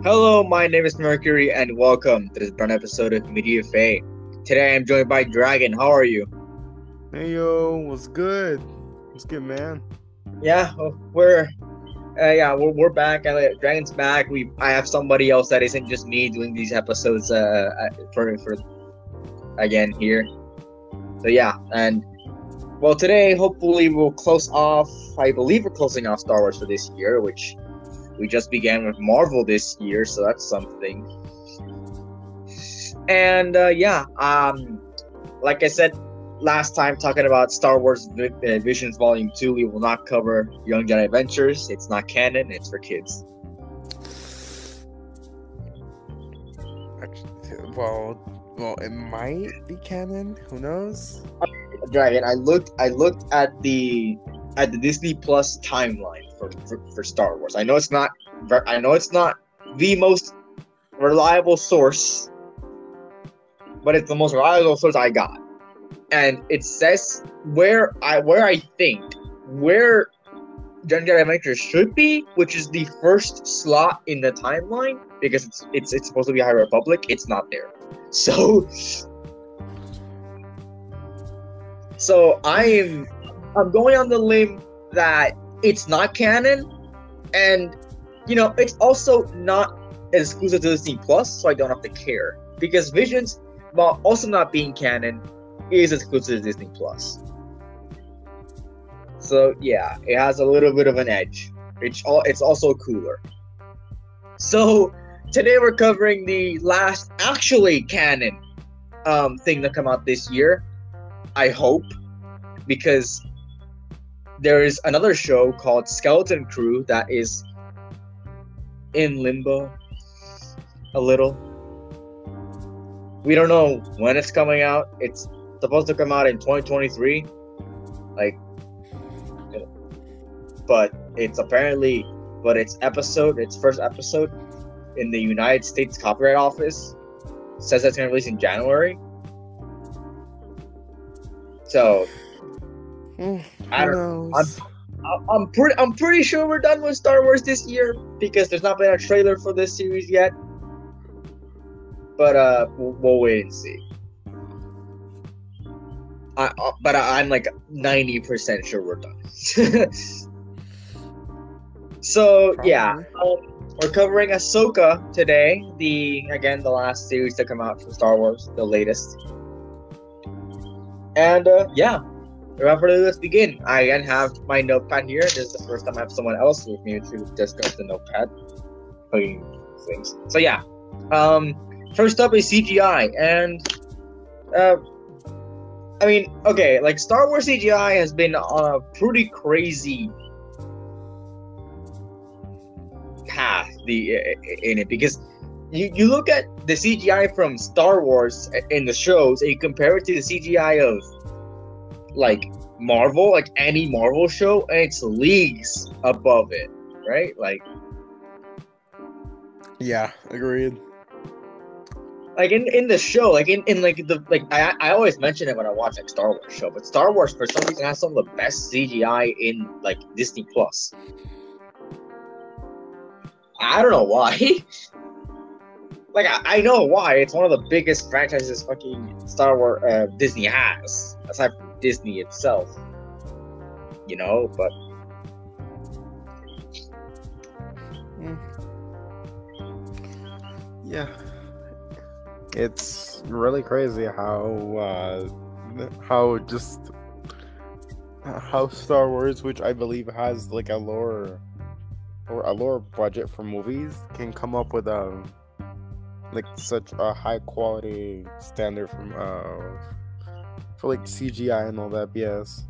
Hello, my name is Mercury, and welcome to this brand episode of Media Fae. Today I'm joined by Dragon. How are you? Hey yo, what's good? What's good, man? Yeah, we're back. Dragon's back. I have somebody else that isn't just me doing these episodes. For again here. So yeah, and well, today hopefully we'll close off. I believe we're closing off Star Wars for this year, which we just began with Marvel this year, so that's something. And like I said last time, talking about Star Wars Visions Volume 2, we will not cover Young Jedi Adventures. It's not canon, it's for kids. Well, it might be canon. Who knows? Dragon, I looked at the Disney Plus timeline for Star Wars. I know it's not the most reliable source, but it's the most reliable source I got. And it says where I think Young Jedi Adventures should be, which is the first slot in the timeline, because it's supposed to be High Republic. It's not there. So I'm going on the limb that it's not canon, and it's also not exclusive to Disney Plus, so I don't have to care, because Visions, while also not being canon, is exclusive to Disney Plus. So yeah, it has a little bit of an edge. It's also cooler. So today we're covering the last actually canon thing that come out this year. I hope, because there is another show called Skeleton Crew that is in limbo a little. We don't know when it's coming out. It's supposed to come out in 2023, but its first episode in the United States Copyright Office says it's gonna release in January. So I don't know. I'm pretty sure we're done with Star Wars this year, because there's not been a trailer for this series yet. But we'll wait and see. I'm like 90% sure we're done. So yeah, we're covering Ahsoka today. The last series to come out from Star Wars, the latest. And without further ado, let's begin. I again have my notepad here. This is the first time I have someone else with me to discuss the notepad, putting things. So yeah, first up is CGI, and Star Wars CGI has been on a pretty crazy path in it, because you look at the CGI from Star Wars in the shows, and you compare it to the CGI of Marvel, any Marvel show, and it's leagues above it, right? Yeah, agreed. In the show, I always mention it when I watch Star Wars show, but Star Wars for some reason has some of the best CGI in Disney Plus. I don't know why. I know why. It's one of the biggest franchises fucking Star Wars Disney has, aside from Disney itself. But yeah, it's really crazy how Star Wars, which I believe has a lower budget for movies, can come up with such a high quality standard for CGI and all that BS.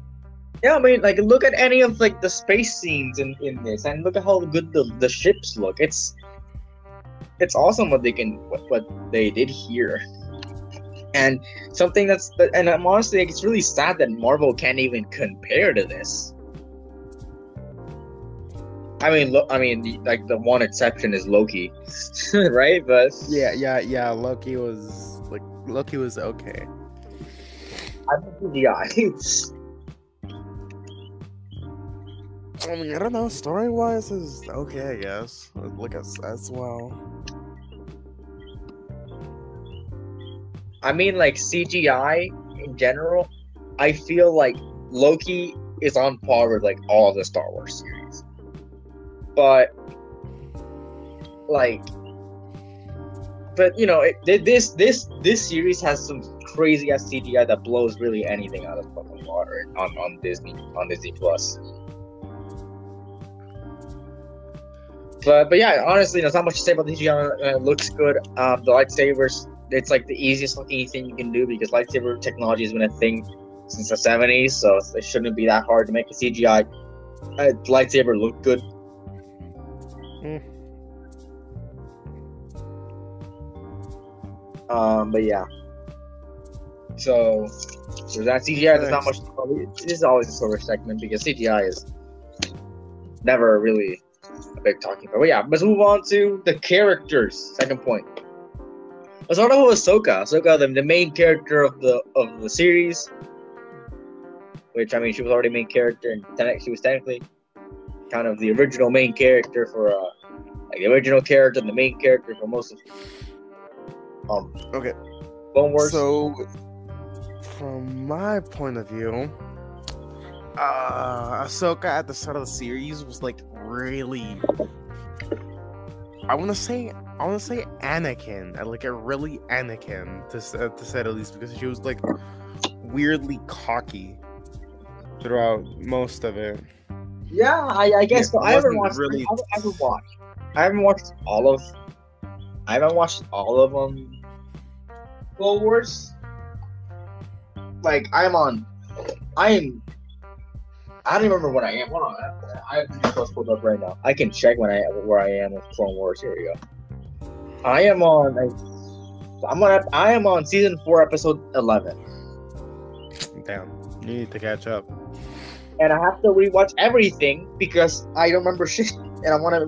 Yeah, look at any of the space scenes in this, and look at how good the ships look. It's awesome what they did here. And and I'm honestly, it's really sad that Marvel can't even compare to this. The one exception is Loki, right? But yeah, Loki was okay. I think CGI. I mean, I don't know. Story wise is okay, I guess. Look at as well. I mean, like CGI in general, I feel like Loki is on par with like all of the Star Wars series, but like, you know, this series has some crazy ass CGI that blows really anything out of fucking water on Disney Plus. But yeah, honestly, there's not much to say about the CGI. It looks good. The lightsabers, it's like the easiest looking thing you can do because lightsaber technology has been a thing since the 70s, so it shouldn't be that hard to make a CGI lightsaber look good. But yeah. So that CGI, there's not much. This is always a sort of segment because CGI is never really a big talking point. But yeah, let's move on to the characters. Second point. Let's start off with Ahsoka. Ahsoka, the main character of the series. Which, I mean, she was already main character, and she was technically kind of the original main character for like the original character and the main character for most of okay. Clone Wars. So, from my point of view, Ahsoka at the start of the series was like really, I want to say Anakin, like a really Anakin to say the least, because she was like weirdly cocky throughout most of it. Yeah, I guess so. I haven't watched all of Clone Wars. Like I don't even remember what I am. Hold on, I have the details pulled up right now. I can check where I am with Clone Wars. Here we go. I am on season 4, episode 11. Damn, you need to catch up. And I have to rewatch everything because I don't remember shit, and I wanna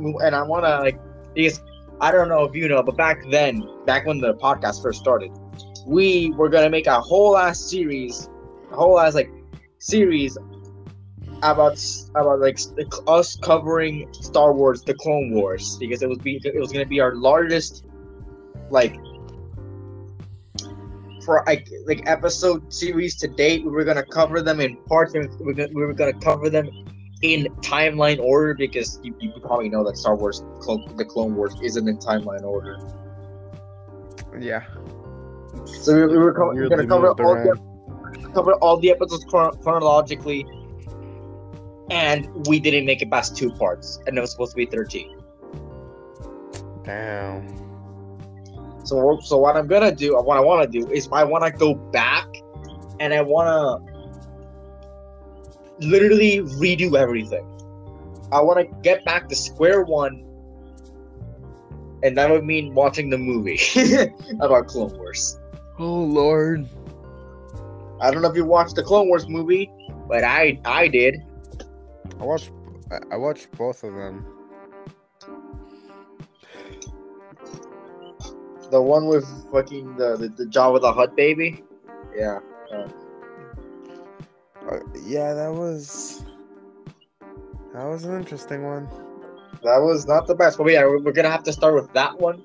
like, because I don't know if you know, but back when the podcast first started, we were gonna make a whole ass series about like us covering Star Wars, the Clone Wars, because it was gonna be our largest like episode series to date. We were gonna cover them in parts, and we were gonna cover them in timeline order because you probably know that Star Wars, the Clone Wars, isn't in timeline order. Yeah. So we were gonna cover all the episodes chronologically, and we didn't make it past 2 parts, and it was supposed to be 13. Damn. So what I want to do is I want to go back, and I want to literally redo everything. I want to get back to square one, and that would mean watching the movie about Clone Wars. Oh Lord! I don't know if you watched the Clone Wars movie, but I did. I watched both of them. The one with fucking the Jabba the Hutt baby? Yeah. Yeah, that was an interesting one. That was not the best, but yeah, we're gonna have to start with that one.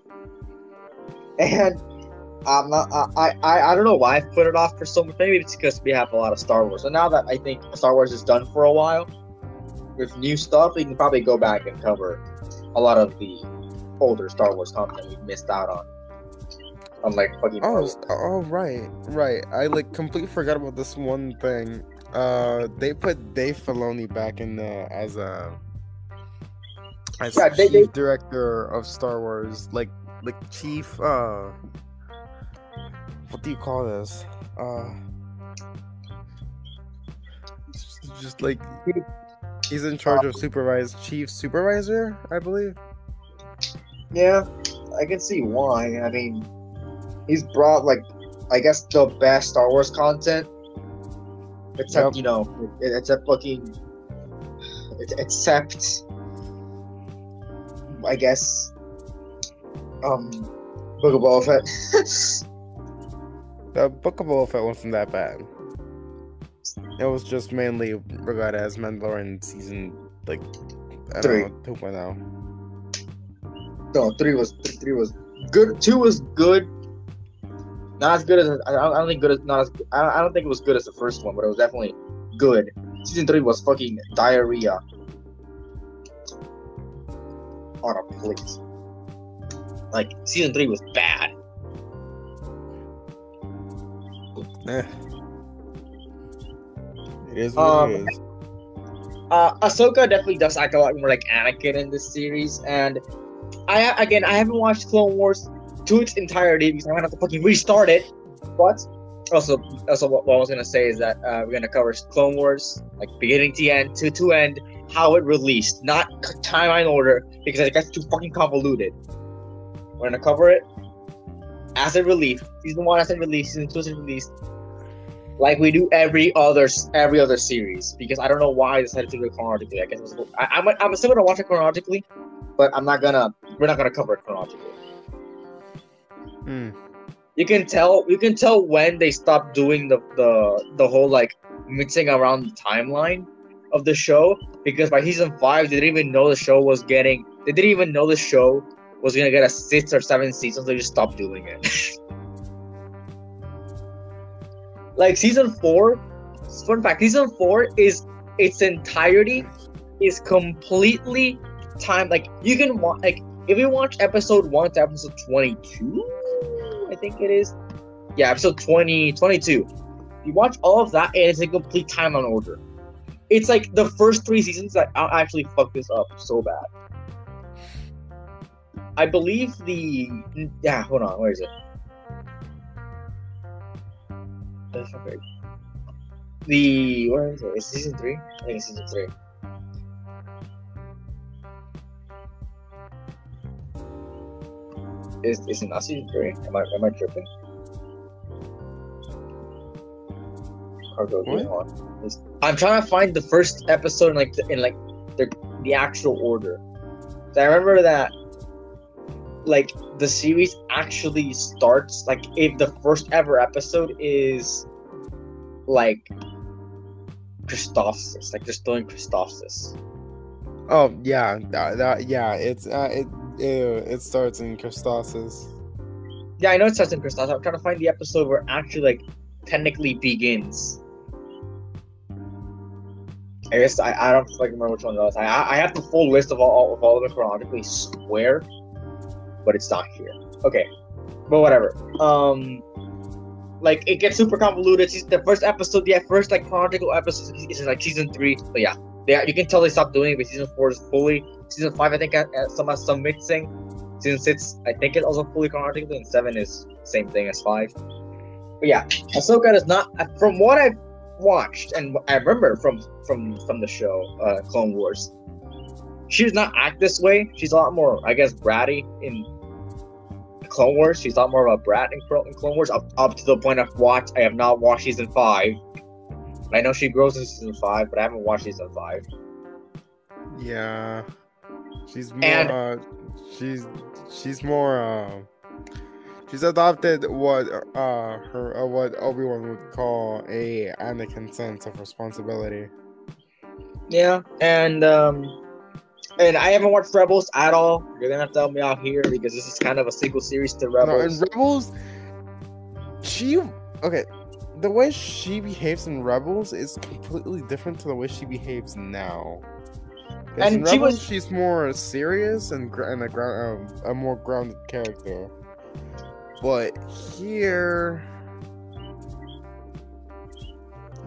And I don't know why I've put it off for so much. Maybe it's because we have a lot of Star Wars. So now that I think Star Wars is done for a while, with new stuff, we can probably go back and cover a lot of the older Star Wars content we missed out on. Unlike fucking right. I like completely forgot about this one thing. They put Dave Filoni back in as chief director of Star Wars, like chief. What do you call this? Just like he's in charge of chief supervisor, I believe. Yeah, I can see why. I mean, he's brought I guess the best Star Wars content, except except I guess Book of Boba Fett. The Book of Boba Fett wasn't that bad. It was just mainly regarded as Mandalorian season like I Three. don't know 2.0. No, three was good. Two was good. Not as good as I don't think good as not as I don't think it was good as the first one, but it was definitely good. Season 3 was fucking diarrhea on a plate. Like season 3 was bad. Eh. It is what it is. Ahsoka definitely does act a lot more like Anakin in this series, and I haven't watched Clone Wars to its entirety because I'm gonna have to fucking restart it. But also what I was gonna say is that we're gonna cover Clone Wars like beginning to end to end, how it released, not timeline order because it gets too fucking convoluted. We're gonna cover it as it released. Season 1 as it released, season 2 as it released. Like we do every other series, because I don't know why I decided to do it chronologically. I guess I'm still gonna watch it chronologically, but we're not gonna cover it chronologically. You can tell when they stopped doing the whole like mixing around the timeline of the show, because by season 5 they didn't even know the show was gonna get a 6 or 7 seasons. They just stopped doing it. Like season 4, fun fact, season 4 is its entirety is completely timed. Like you can watch, like if you watch episode 1 to episode 22, I think it is. Yeah, episode 22. You watch all of that and it's in complete timeline order. It's like the first 3 seasons that I'll actually fuck this up so bad. I believe hold on, where is it? Okay. Where is it? Is it season 3? I think it's season 3. Is it not season 3? Am I tripping? Cargo game on. I'm trying to find the first episode in the actual order. So I remember that like the series actually starts like if the first ever episode is like Christophsis, like they're still in Christophsis. Oh yeah, it starts in Christophsis. Yeah, I know it starts in Christophsis. I'm trying to find the episode where it actually like technically begins. I guess I don't like remember which one it was. I have the full list of all of them chronologically, swear, but it's not here. Okay, but whatever. Like it gets super convoluted. The first episode, first like chronological episode is like season 3. But yeah, you can tell they stopped doing it. But season 4 is fully. Season 5, I think, some mixing. Season 6, I think, it's also fully chronological, and 7 is same thing as 5. But yeah, Ahsoka does not. From what I've watched and I remember from the show, Clone Wars, she does not act this way. She's a lot more, I guess, bratty in Clone Wars. She's a lot more of a brat in Clone Wars, up to the point I have not watched season 5. I know she grows in season 5, but I haven't watched season 5. Yeah, she's more. She's adopted what Obi-Wan would call a Anakin sense of responsibility. Yeah, and I haven't watched Rebels at all. You're gonna have to help me out here because this is kind of a sequel series to Rebels. No, in Rebels, the way she behaves in Rebels is completely different to the way she behaves now. And in Rebels, she's more serious and a more grounded character. But here,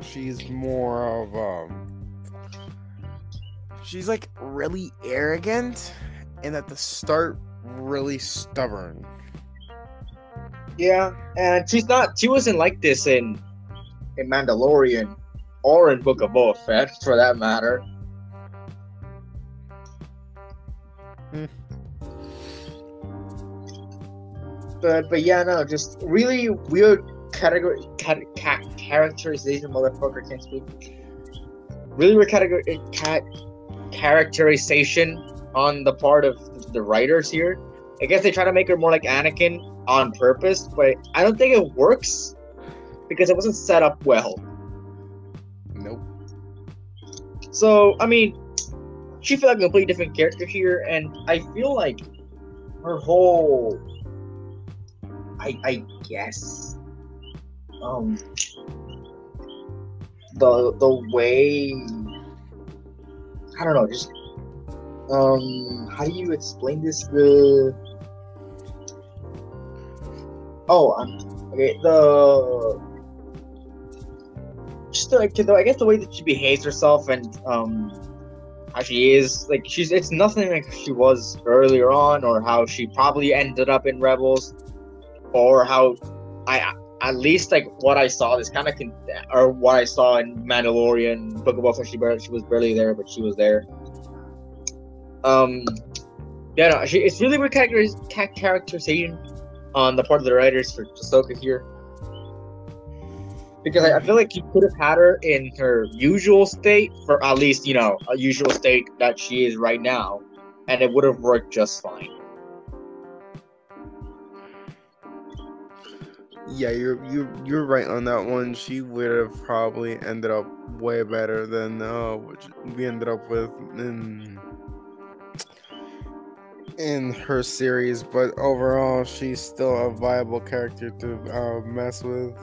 she's more of she's like really arrogant, and at the start, really stubborn. Yeah, and she wasn't like this in Mandalorian or in Book of Boba Fett, for that matter. But yeah, no, just really weird characterization, motherfucker, can't speak. Really weird characterization on the part of the writers here. I guess they try to make her more like Anakin on purpose, but I don't think it works because it wasn't set up well. Nope. So, I mean, she feels like a completely different character here, and I feel like her whole, I guess, um, the way, I don't know, just how do you explain this? Okay, I guess the way that she behaves herself and how she is, like, it's nothing like she was earlier on, or how she probably ended up in Rebels, or how I at least like what I saw this kind of or what I saw in Mandalorian, Book of Boba Fett. She was barely there, but she was there. Yeah, no, it's really weird characterization on the part of the writers for Ahsoka here. Because I feel like you could have had her in her usual state, for at least, a usual state that she is right now, and it would have worked just fine. Yeah, you're right on that one. She would have probably ended up way better than what we ended up with in her series, but overall she's still a viable character to mess with.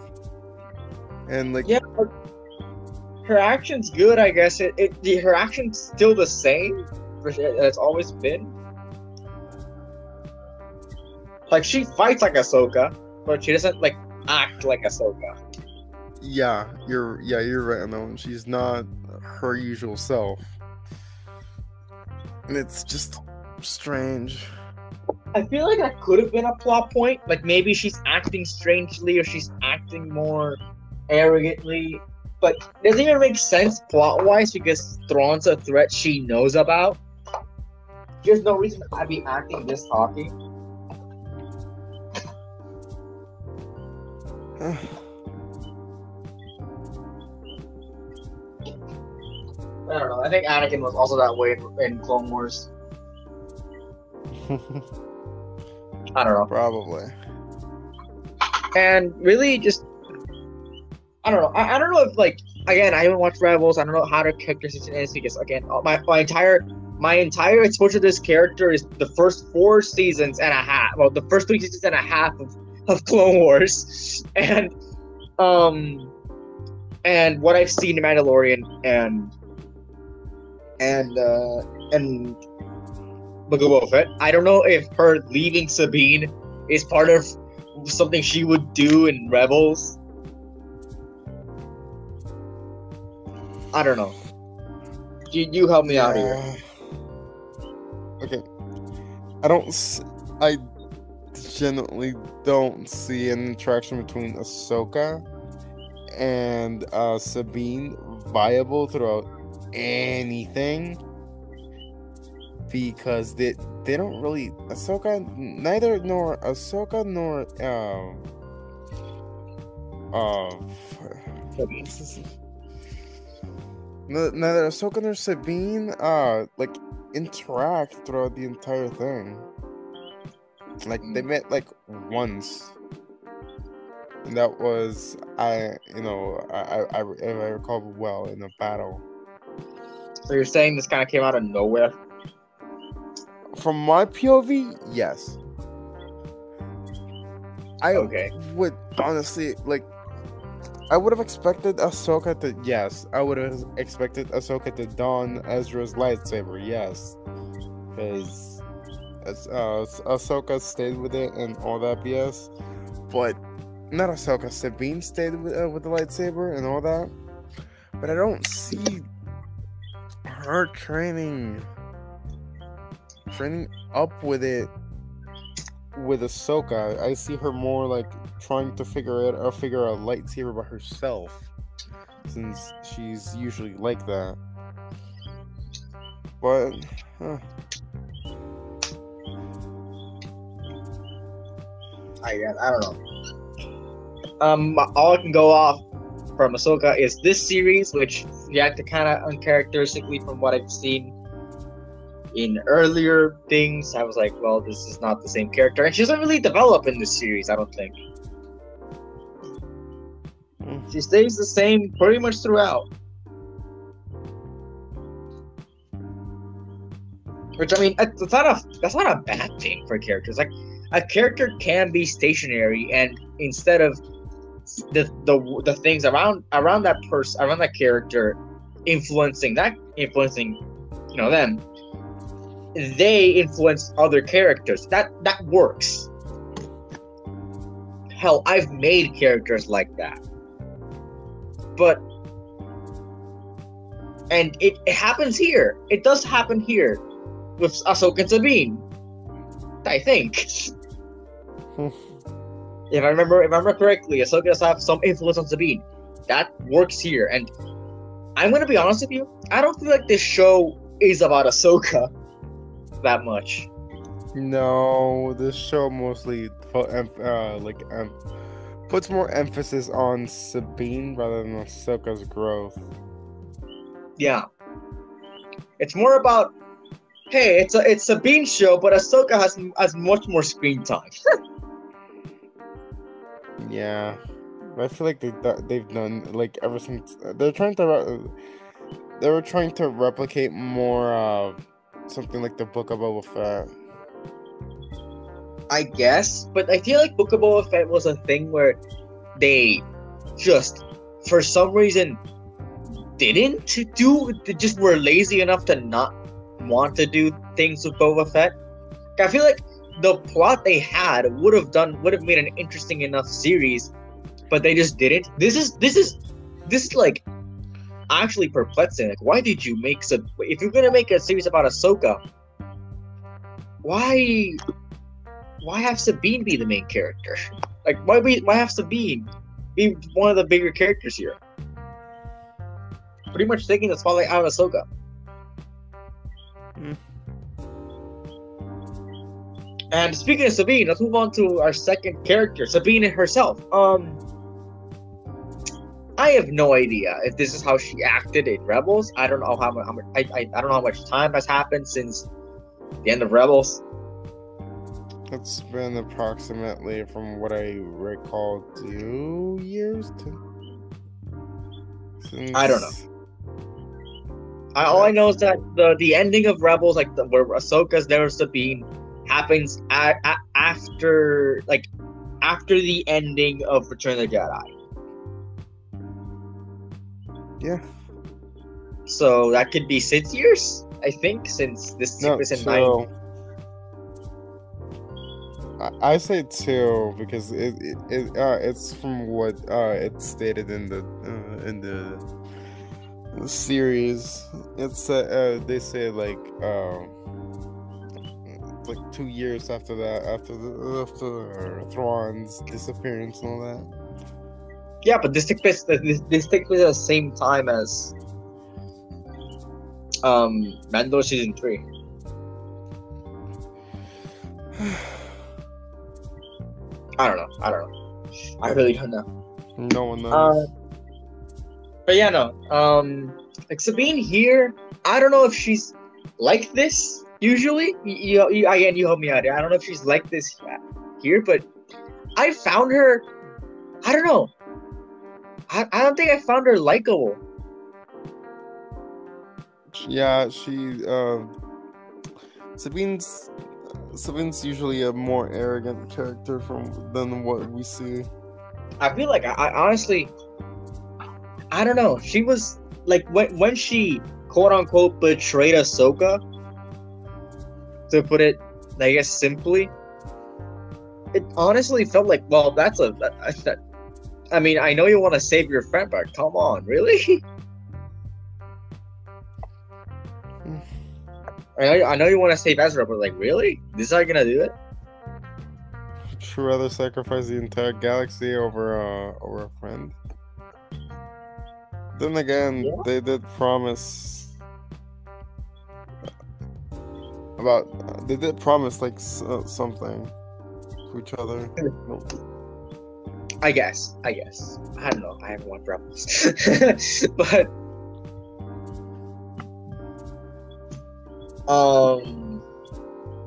And like, yeah, her action's good, I guess. Her action's still the same as it's always been. Like, she fights like Ahsoka, but she doesn't like act like Ahsoka. Yeah, you're right on that one. She's not her usual self, and it's just strange. I feel like that could have been a plot point. Like, maybe she's acting strangely, or she's acting more arrogantly, but it doesn't even make sense plot-wise, because Thrawn's a threat she knows about. There's no reason I'd be acting this cocky. I don't know. I think Anakin was also that way in Clone Wars. I don't know. Probably. And really, just I don't know. I don't know if, like, again, I haven't watched Rebels. I don't know how the character situation is, because again, my entire exposure to this character is the first 4 seasons and a half. Well, the first 3 seasons and a half of Clone Wars, and what I've seen in Mandalorian and Book of Boba Fett. I don't know if her leaving Sabine is part of something she would do in Rebels. I don't know. You help me out here. Okay. I genuinely don't see an interaction between Ahsoka and Sabine viable throughout anything, because they don't really neither Ahsoka nor neither Ahsoka nor Sabine like interact throughout the entire thing. Like, they met like once, and that was if I recall well, in a battle. So you're saying this kind of came out of nowhere? From my POV, yes. I would honestly, like, I would have expected Ahsoka to, yes, I would have expected Ahsoka to don Ezra's lightsaber, yes. Because Ahsoka stayed with it and all that BS. But not Ahsoka, Sabine stayed with the lightsaber and all that. But I don't see her training up with it with Ahsoka. I see her more like trying to figure a lightsaber by herself, since she's usually like that. But I don't know. All I can go off from Ahsoka is this series, which reacted kind of uncharacteristically from what I've seen in earlier things. I was like, well, this is not the same character, and she doesn't really develop in this series, I don't think. She stays the same pretty much throughout. Which I mean, that's not a bad thing for characters. Like a character can be stationary, and instead of the things around that person, around that character, influencing them, they influence other characters. That works. Hell, I've made characters like that, and it happens here. It does happen here with Ahsoka and Sabine, I think. If I remember correctly, Ahsoka does have some influence on Sabine. That works here, and I'm gonna be honest with you. I don't feel like this show is about Ahsoka that much. No, this show mostly puts more emphasis on Sabine rather than Ahsoka's growth. Yeah, it's more about, hey, it's Sabine's show, but Ahsoka has much more screen time. Yeah, I feel like they've done like ever since they were trying to replicate more something like the Book of Boba Fett. I guess, but I feel like Book of Boba Fett was a thing where they just, for some reason, just were lazy enough to not want to do things with Boba Fett. I feel like the plot they had would have made an interesting enough series, but they just didn't. This is like actually perplexing. Like, why did you if you're gonna make a series about Ahsoka, why have Sabine be the main character? Like, why have Sabine be one of the bigger characters here? Pretty much taking the spotlight out of Ahsoka. And speaking of Sabine, let's move on to our second character, Sabine herself. I have no idea if this is how she acted in Rebels. I don't know how much. I don't know how much time has happened since the end of Rebels. It's been approximately, from what I recall, 2 years. I don't know. All I know is that the ending of Rebels, like where Ahsoka's there with Sabine, happens after the ending of Return of the Jedi. Yeah. So that could be 6 years, I think, since this took place in 9. I say 2 because it's from what it's stated in the series. It's they say like 2 years after that, after Thrawn's disappearance and all that. Yeah, but this takes place at the same time as Mando season 3. I don't know. I really don't know. No one knows. But yeah, no. Like Sabine here, I don't know if she's like this usually. You help me out here. I don't know if she's like this here, but I found her. I don't know. I don't think I found her likable. Yeah, Sabine's usually a more arrogant character than what we see. I feel like I honestly, I don't know. She was like when she quote unquote betrayed Ahsoka, to put it, I guess, simply. It honestly felt like, well, I mean, I know you want to save your friend, but come on, really? I know you want to save Ezra, but like, really? This is how you're gonna do it? Would you rather sacrifice the entire galaxy over a friend? Then again, yeah. They did promise like something to each other. I guess. I don't know. I haven't watched Rebels, but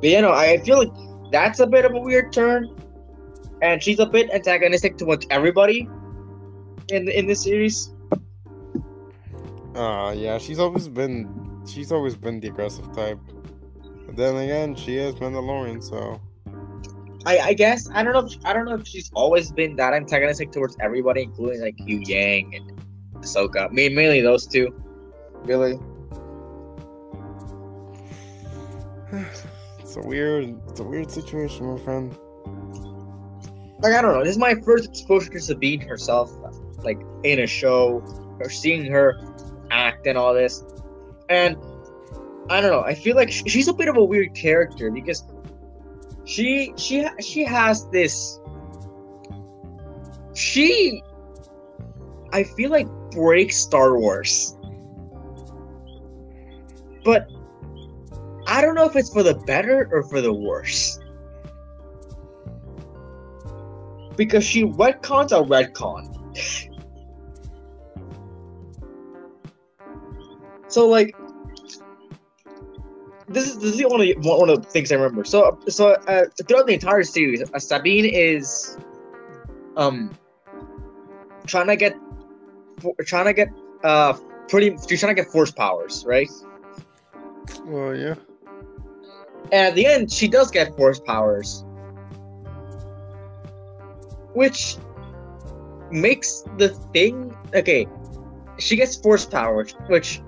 you know, I feel like that's a bit of a weird turn, and she's a bit antagonistic towards everybody in this series. Yeah, she's always been the aggressive type. But then again, she is Mandalorian, so I guess I don't know if she's always been that antagonistic towards everybody, including like Yu Yang and Ahsoka. Mainly those two, really. it's a weird situation, my friend. Like I don't know. This is my first exposure to Sabine herself, like in a show, or seeing her act and all this, and I don't know. I feel like she's a bit of a weird character because she has this. She, I feel like breaks Star Wars, but I don't know if it's for the better or for the worse. Because she retcons a retcon. So like, this is the only one of the things I remember. So throughout the entire series, Sabine is trying to get she's trying to get force powers, right? Well, yeah. And at the end, she does get force powers, which makes the thing okay. She gets force powers, which,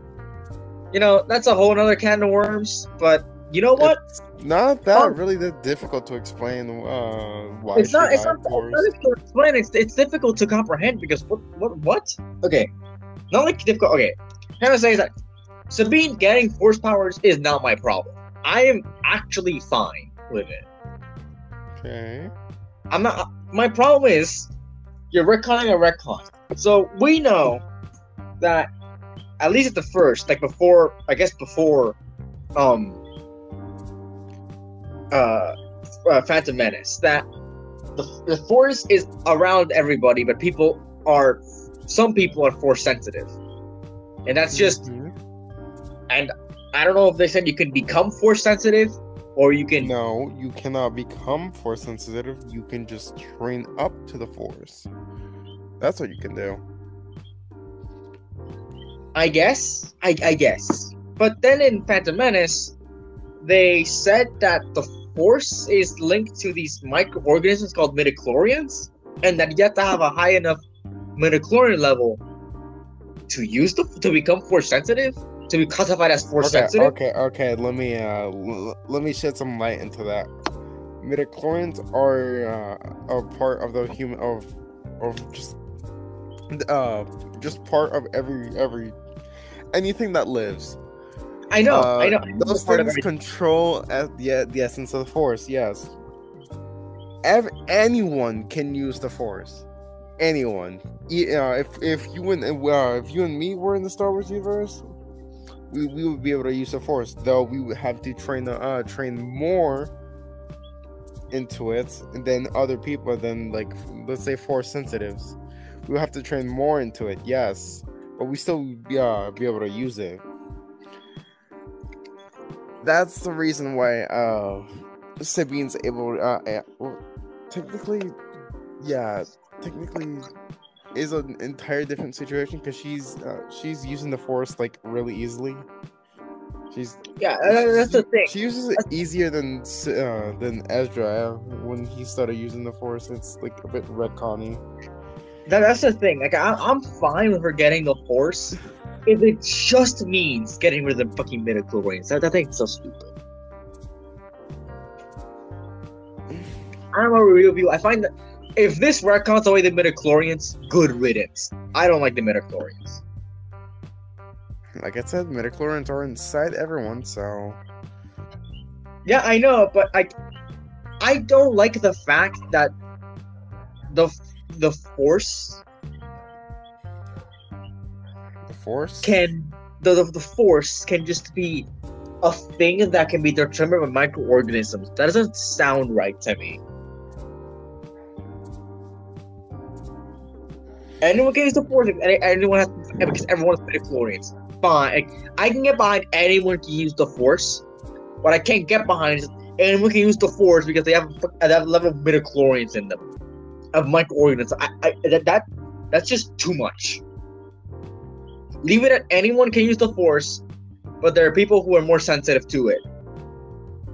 you know, that's a whole other can of worms. But you know what? It's not that really that difficult to explain why It's not. she It's got not force. difficult to explain. It's difficult to comprehend because what? Okay, not like difficult. Okay, kind of saying that Sabine getting force powers is not my problem. I am actually fine with it. Okay. I'm not. My problem is you're retconning a retcon. So we know that at least at the first, like before Phantom Menace, that the Force is around everybody, but some people are Force sensitive, and that's just. And I don't know if they said you can become Force sensitive, or you can. No, you cannot become Force sensitive. You can just train up to the Force. That's what you can do. I guess. I guess. But then in Phantom Menace, they said that the Force is linked to these microorganisms called midichlorians, and that you have to have a high enough midichlorian level to become Force sensitive, to be classified as Force sensitive. Okay. Let me shed some light into that. Midichlorians are a part of the human of just part of every anything that lives. I know. Those things control the essence of the Force. Yes. Anyone can use the Force. Anyone. If you and me were in the Star Wars universe, we would be able to use the Force. Though we would have to train more into it than other people. Than, like, let's say, Force sensitives. We would have to train more into it. Yes, but we still be able to use it. That's the reason why Sabine's able. Well, technically is an entire different situation because she's using the Force like really easily. That's the thing. She uses it easier than Ezra when he started using the Force. It's like a bit retconny. That's the thing. Like I'm fine with her getting the Force if it just means getting rid of the fucking midichlorians. That thing's so stupid. I'm a real view. I find that if this retcons away the midichlorians, good riddance. I don't like the midichlorians. Like I said, midichlorians are inside everyone, so. Yeah, I know, but I don't like the fact that the Force. The Force can the Force can just be a thing that can be determined by microorganisms. That doesn't sound right to me. Anyone can use the Force. Anyone has, because everyone has midichlorians. Fine, I can get behind anyone can use the Force. What I can't get behind is anyone can use the Force because they have a level of midichlorians in them, of microorganisms. That's just too much. Leave it at anyone can use the Force, but there are people who are more sensitive to it.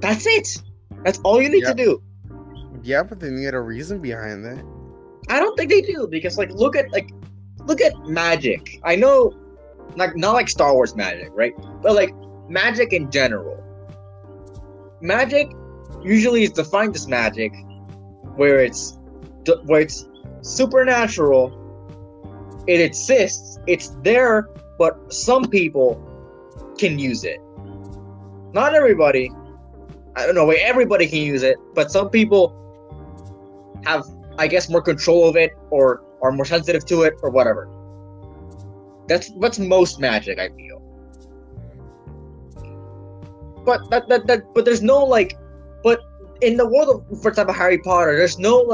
That's it. That's all you need to do. Yeah, but they need a reason behind that. I don't think they do because look at magic. I know, like not like Star Wars magic, right? But like magic in general. Magic usually is defined as magic, where it's supernatural. It exists. It's there, but some people can use it. Not everybody. I don't know. Everybody can use it, but some people have, I guess, more control of it, or are more sensitive to it, or whatever. That's most magic, I feel. But but there's no but in the world of, for example, Harry Potter, there's no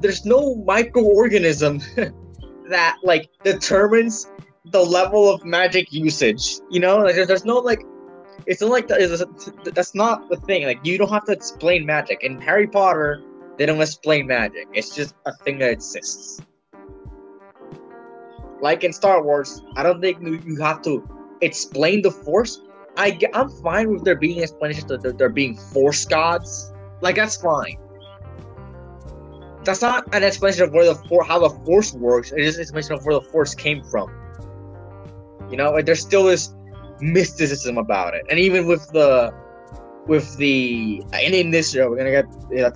microorganism that determines the level of magic usage. You know, there's no it's not that's not the thing. Like, you don't have to explain magic. In Harry Potter, they don't explain magic. It's just a thing that exists. Like in Star Wars, I don't think you have to explain the Force. I'm fine with there being explanations that there being Force gods. Like, that's fine. That's not an explanation of how the Force works. It is an explanation of where the Force came from. You know, there's still this mysticism about it, and even with the and in this show, we're gonna get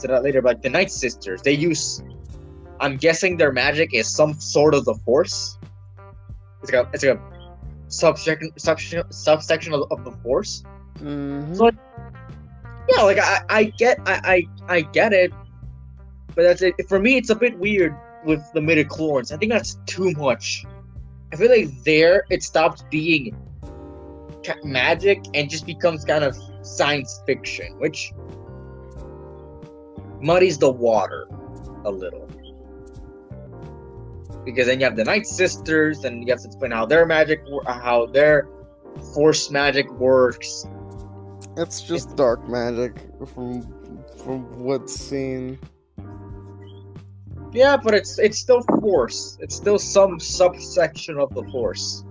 to that later, but the Night Sisters, they use, I'm guessing their magic is some sort of the Force. It's like a subsection of the Force. Mm-hmm. So yeah, like I get it, but that's it. For me, it's a bit weird with the midichlorians. I think that's too much. I feel like it stops being magic and just becomes kind of science fiction, which muddies the water a little. Because then you have the Night Sisters, and you have to explain how their Force magic works. It's just dark magic from what's seen. Yeah, but it's still Force. It's still some subsection of the Force.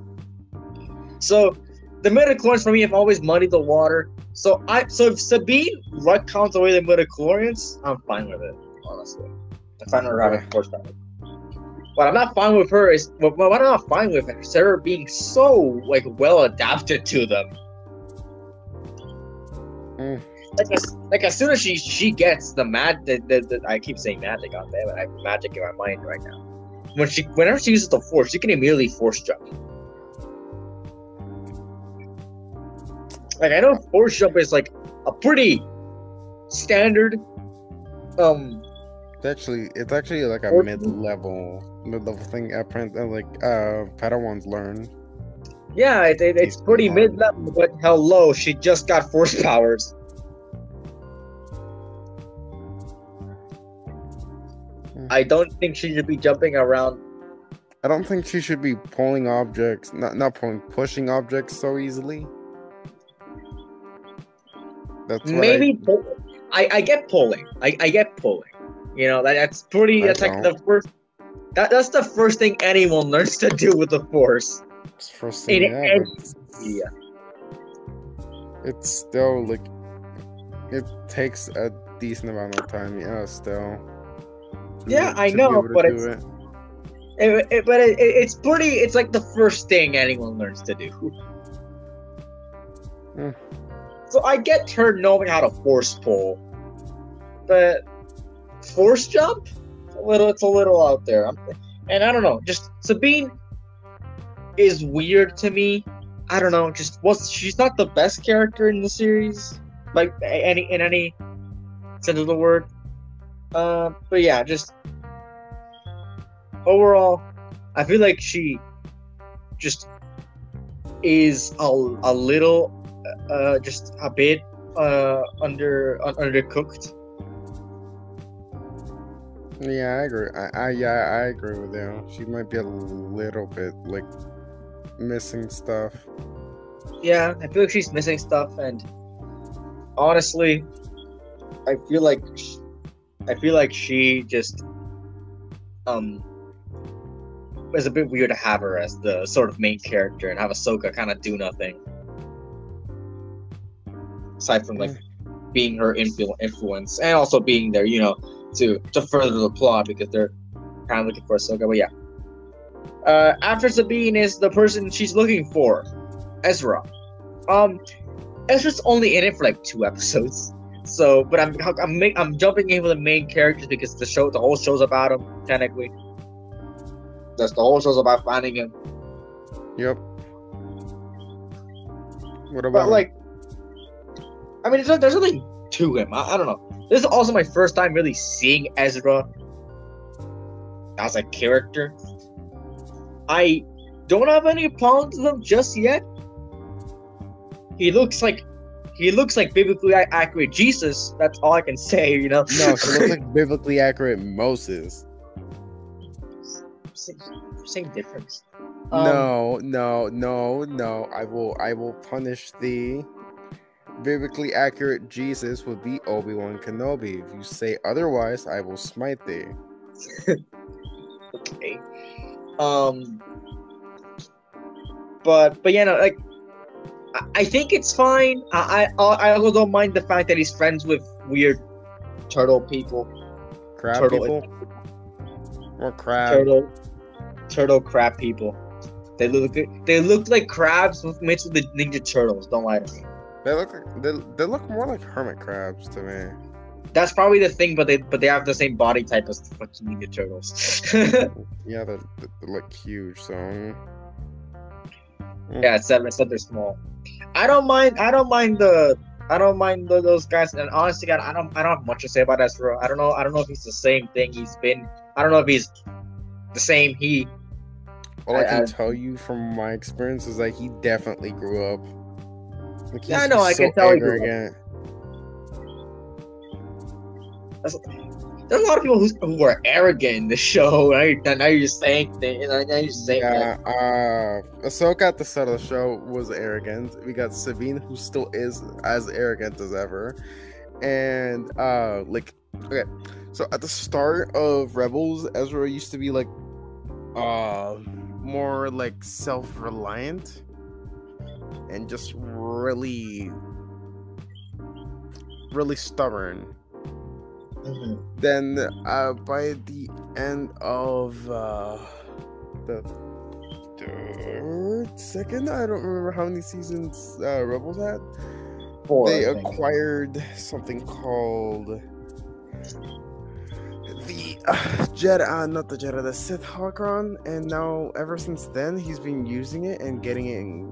So the midichlorians for me have always muddied the water. So if Sabine retcons away the midichlorians, I'm fine with it, honestly. I'm fine with her having Force magic. What I'm not fine with her is what I'm not fine with is Sarah being so well adapted to them. Like as soon as she gets the I keep saying magic, god damn it, I have magic in my mind right now. Whenever she uses the Force, she can immediately Force jump. Like, I know Force jump is a pretty standard. It's actually like a mid-level thing. Padawans learn. Yeah, it's pretty mid-level, but hello, she just got Force powers. I don't think she should be jumping around. I don't think she should be pushing objects so easily. That's maybe I get pulling. I get pulling. You know, that's pretty. That's like the first. That's the first thing anyone learns to do with the Force. It's first thing, yeah. It's still it takes a decent amount of time. Yeah, still. Yeah, I know, but it's pretty. It's like the first thing anyone learns to do. So I get her knowing how to Force pull, but Force jump, it's a little out there. And I don't know. Just Sabine is weird to me. I don't know. She's not the best character in the series, in any sense of the word. But yeah, just overall, I feel like she just is a little, just a bit undercooked. Yeah, I agree. I agree with you. She might be a little bit missing stuff. Yeah, I feel like she's missing stuff, and honestly, I feel like she just is a bit weird to have her as the sort of main character and have Ahsoka kind of do nothing. aside from like being her influence and also being there, to further the plot because they're kind of looking for Ahsoka. But yeah, after Sabine is the person she's looking for, Ezra. Ezra's only in it for like 2 episodes. So, but I'm jumping in with the main characters because the whole show's about him. Technically, the whole show's about finding him. Yep. What about But him? like, I mean, there's nothing to him. I don't know. This is also my first time really seeing Ezra as a character. I don't have any problems with him just yet. He looks like biblically accurate Jesus. That's all I can say. No, he looks like biblically accurate Moses. Same difference. No. I will punish thee. Biblically accurate Jesus would be Obi-Wan Kenobi. If you say otherwise, I will smite thee. Okay. But yeah, no, like I think it's fine. I also don't mind the fact that he's friends with weird turtle people. People? Or crab? Turtle crab people. They look like crabs mixed with the Ninja Turtles. Don't lie to me. They look more like hermit crabs to me. That's probably the thing, but they have the same body type as the fucking Ninja Turtles. Yeah, they look huge. So yeah, except they're small. I don't mind those guys. And honestly, God, I don't have much to say about Ezra. I don't know if he's the same thing he's been. I don't know if he's the same he. All I can tell you from my experience is that he definitely grew up. Like, yeah, I know. I can tell arrogant. There's a lot of people who are arrogant in the show. Now you're just saying things. Yeah, Ahsoka at the start of the show was arrogant. We got Sabine, who still is as arrogant as ever. And okay, so at the start of Rebels, Ezra used to be like more like self-reliant and just really stubborn. Mm-hmm. Then by the end of the second, I don't remember how many seasons Rebels had. 4, they acquired something called the Jedi, the Sith Holocron, and now ever since then he's been using it and getting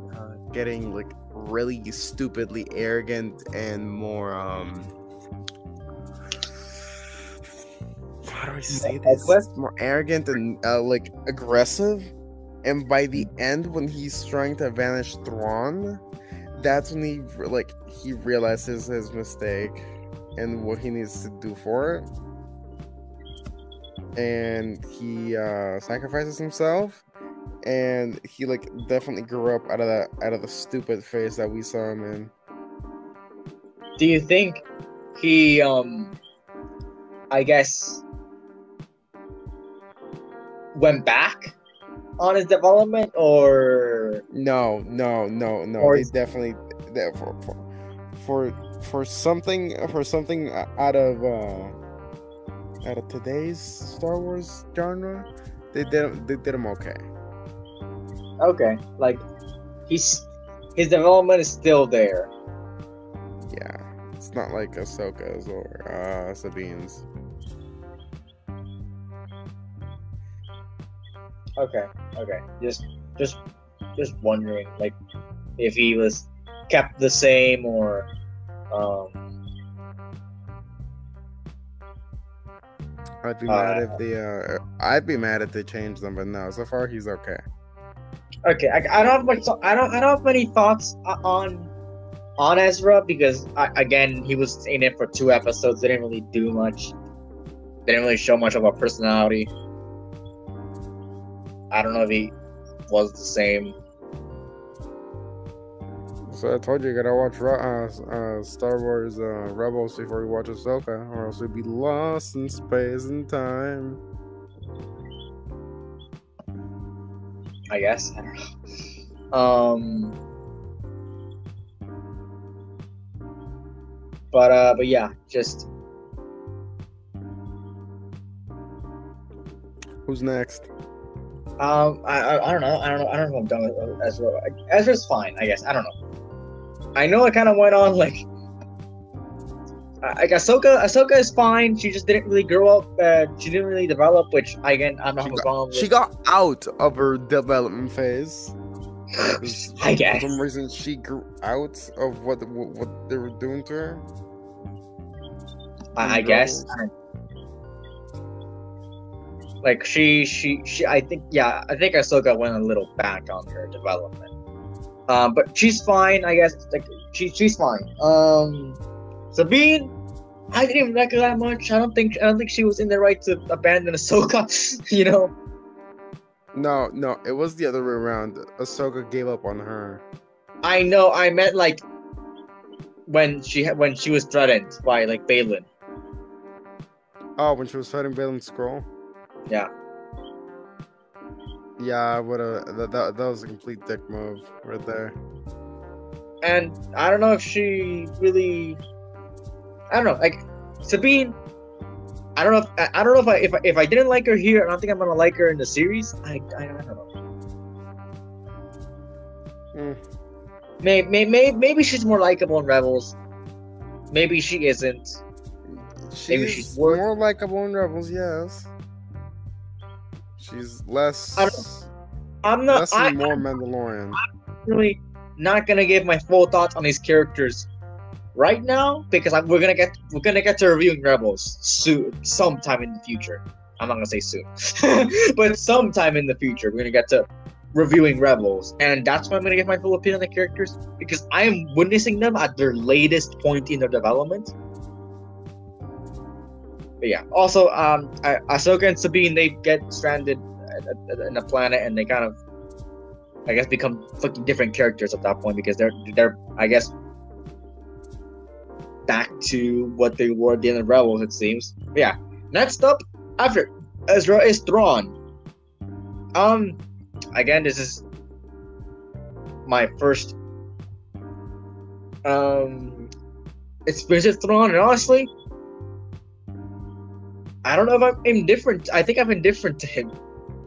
like really stupidly arrogant and more how do I say this? More arrogant and like aggressive. And by the end, when he's trying to vanish Thrawn, that's when he realizes his mistake and what he needs to do for it. And he sacrifices himself, and he definitely grew up out of the stupid phase that we saw him in. Do you think he I guess went back on his development, or no? Or they definitely for something out of today's Star Wars genre, they did him okay. Okay, like his development is still there. Yeah, it's not like Ahsoka's or Sabine's. Okay. Just wondering, like, if he was kept the same or I'd be mad if I'd be mad if they changed them, but no, so far he's okay. Okay, I don't have many thoughts on Ezra because again, he was in it for 2 episodes. They didn't really do much. They didn't really show much of a personality. I don't know if he was the same. So I told you gotta watch Star Wars Rebels before you watch Ahsoka, or else we'd be lost in space and time. I guess. I don't know. But yeah, just Who's next? I don't know. I don't know if I'm done with Ezra. Ezra's fine, I guess. I don't know. I know it kind of went on like Ahsoka is fine. She just didn't really grow up. She didn't really develop, which again I'm not wrong with. She got out of her development phase. I guess. For some reason, she grew out of what they were doing to her. I guess. Like she I think Ahsoka went a little back on her development. But she's fine, I guess. Like she's fine. Sabine, I didn't even like her that much. I don't think she was in the right to abandon Ahsoka. You know. No, it was the other way around. Ahsoka gave up on her. I know. I meant like when she was threatened by like Balin. Oh, when she was fighting Balin's scroll. Yeah. Yeah, that was a complete dick move right there. And I don't know if she really. I don't know. Like Sabine. I don't know if I didn't like her here. I don't think I'm gonna like her in the series. I don't know. Maybe she's more likable in Rebels. Maybe she isn't. Maybe she's more likable in Rebels. Yes. She's less. I'm not. Less and more Mandalorian. I'm really not gonna give my full thoughts on these characters right now because we're gonna get to reviewing Rebels soon, sometime in the future. I'm not gonna say soon, but sometime in the future we're gonna get to reviewing Rebels, and that's why I'm gonna give my full opinion on the characters because I am witnessing them at their latest point in their development. But yeah, also Ahsoka and Sabine, they get stranded in a planet and they kind of, I guess, become fucking different characters at that point because they're I guess back to what they were at the end of Rebels, it seems. But yeah, next up after Ezra is Thrawn. Again, this is my first experience with Thrawn, and honestly, I don't know if I'm indifferent. I think I'm indifferent to him.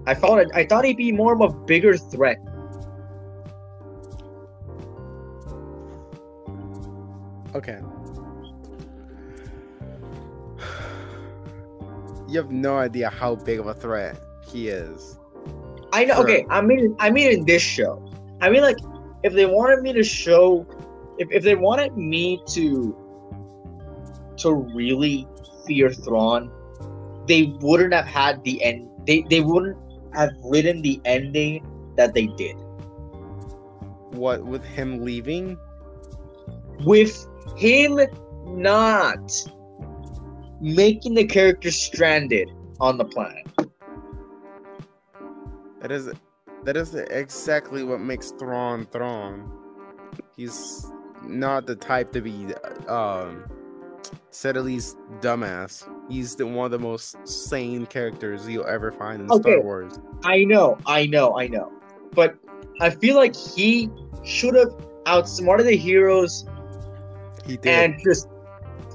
I thought he'd be more of a bigger threat. Okay. You have no idea how big of a threat he is. I know. Okay, I mean in this show. I mean, like, if they wanted me to show, if they wanted me to really fear Thrawn, they wouldn't have had the end. They wouldn't have written the ending that they did. What, with him leaving? With him not making the character stranded on the planet. That is exactly what makes Thrawn Thrawn. He's not the type to be Settley's dumbass. He's one of the most sane characters you'll ever find in Star Wars. I know. But I feel like he should have outsmarted the heroes. He did. And just,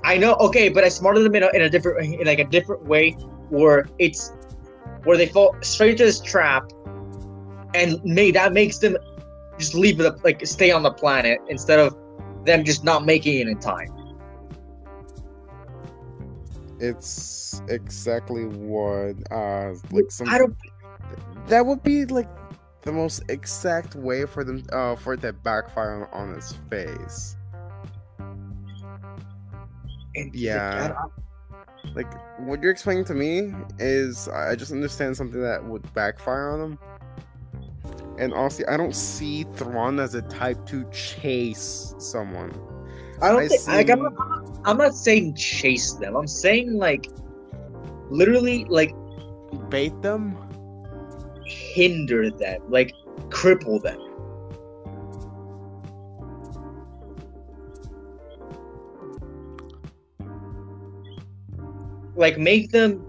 I know, okay, but I smarted them in a different way where they fall straight into this trap, and that makes them just leave it, like, stay on the planet instead of them just not making it in time. It's exactly what that would be like the most exact way for them for it to backfire on his face. And yeah, like what you're explaining to me is I just understand something that would backfire on him. And honestly, I don't see Thrawn as a type to chase someone. I'm not saying chase them. I'm saying, like, literally, like, bait them, hinder them, like, cripple them. Like, make them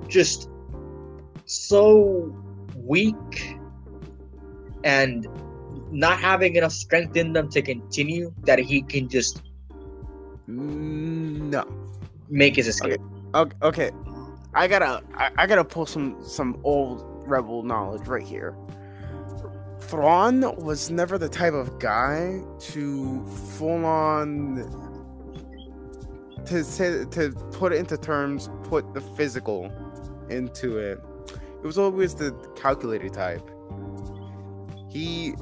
just so weak and not having enough strength in them to continue that he can just No. make his escape. Okay. I gotta pull some old Rebel knowledge right here. Thrawn was never the type of guy to full on to put it into terms, put the physical into it. It was always the calculated type. He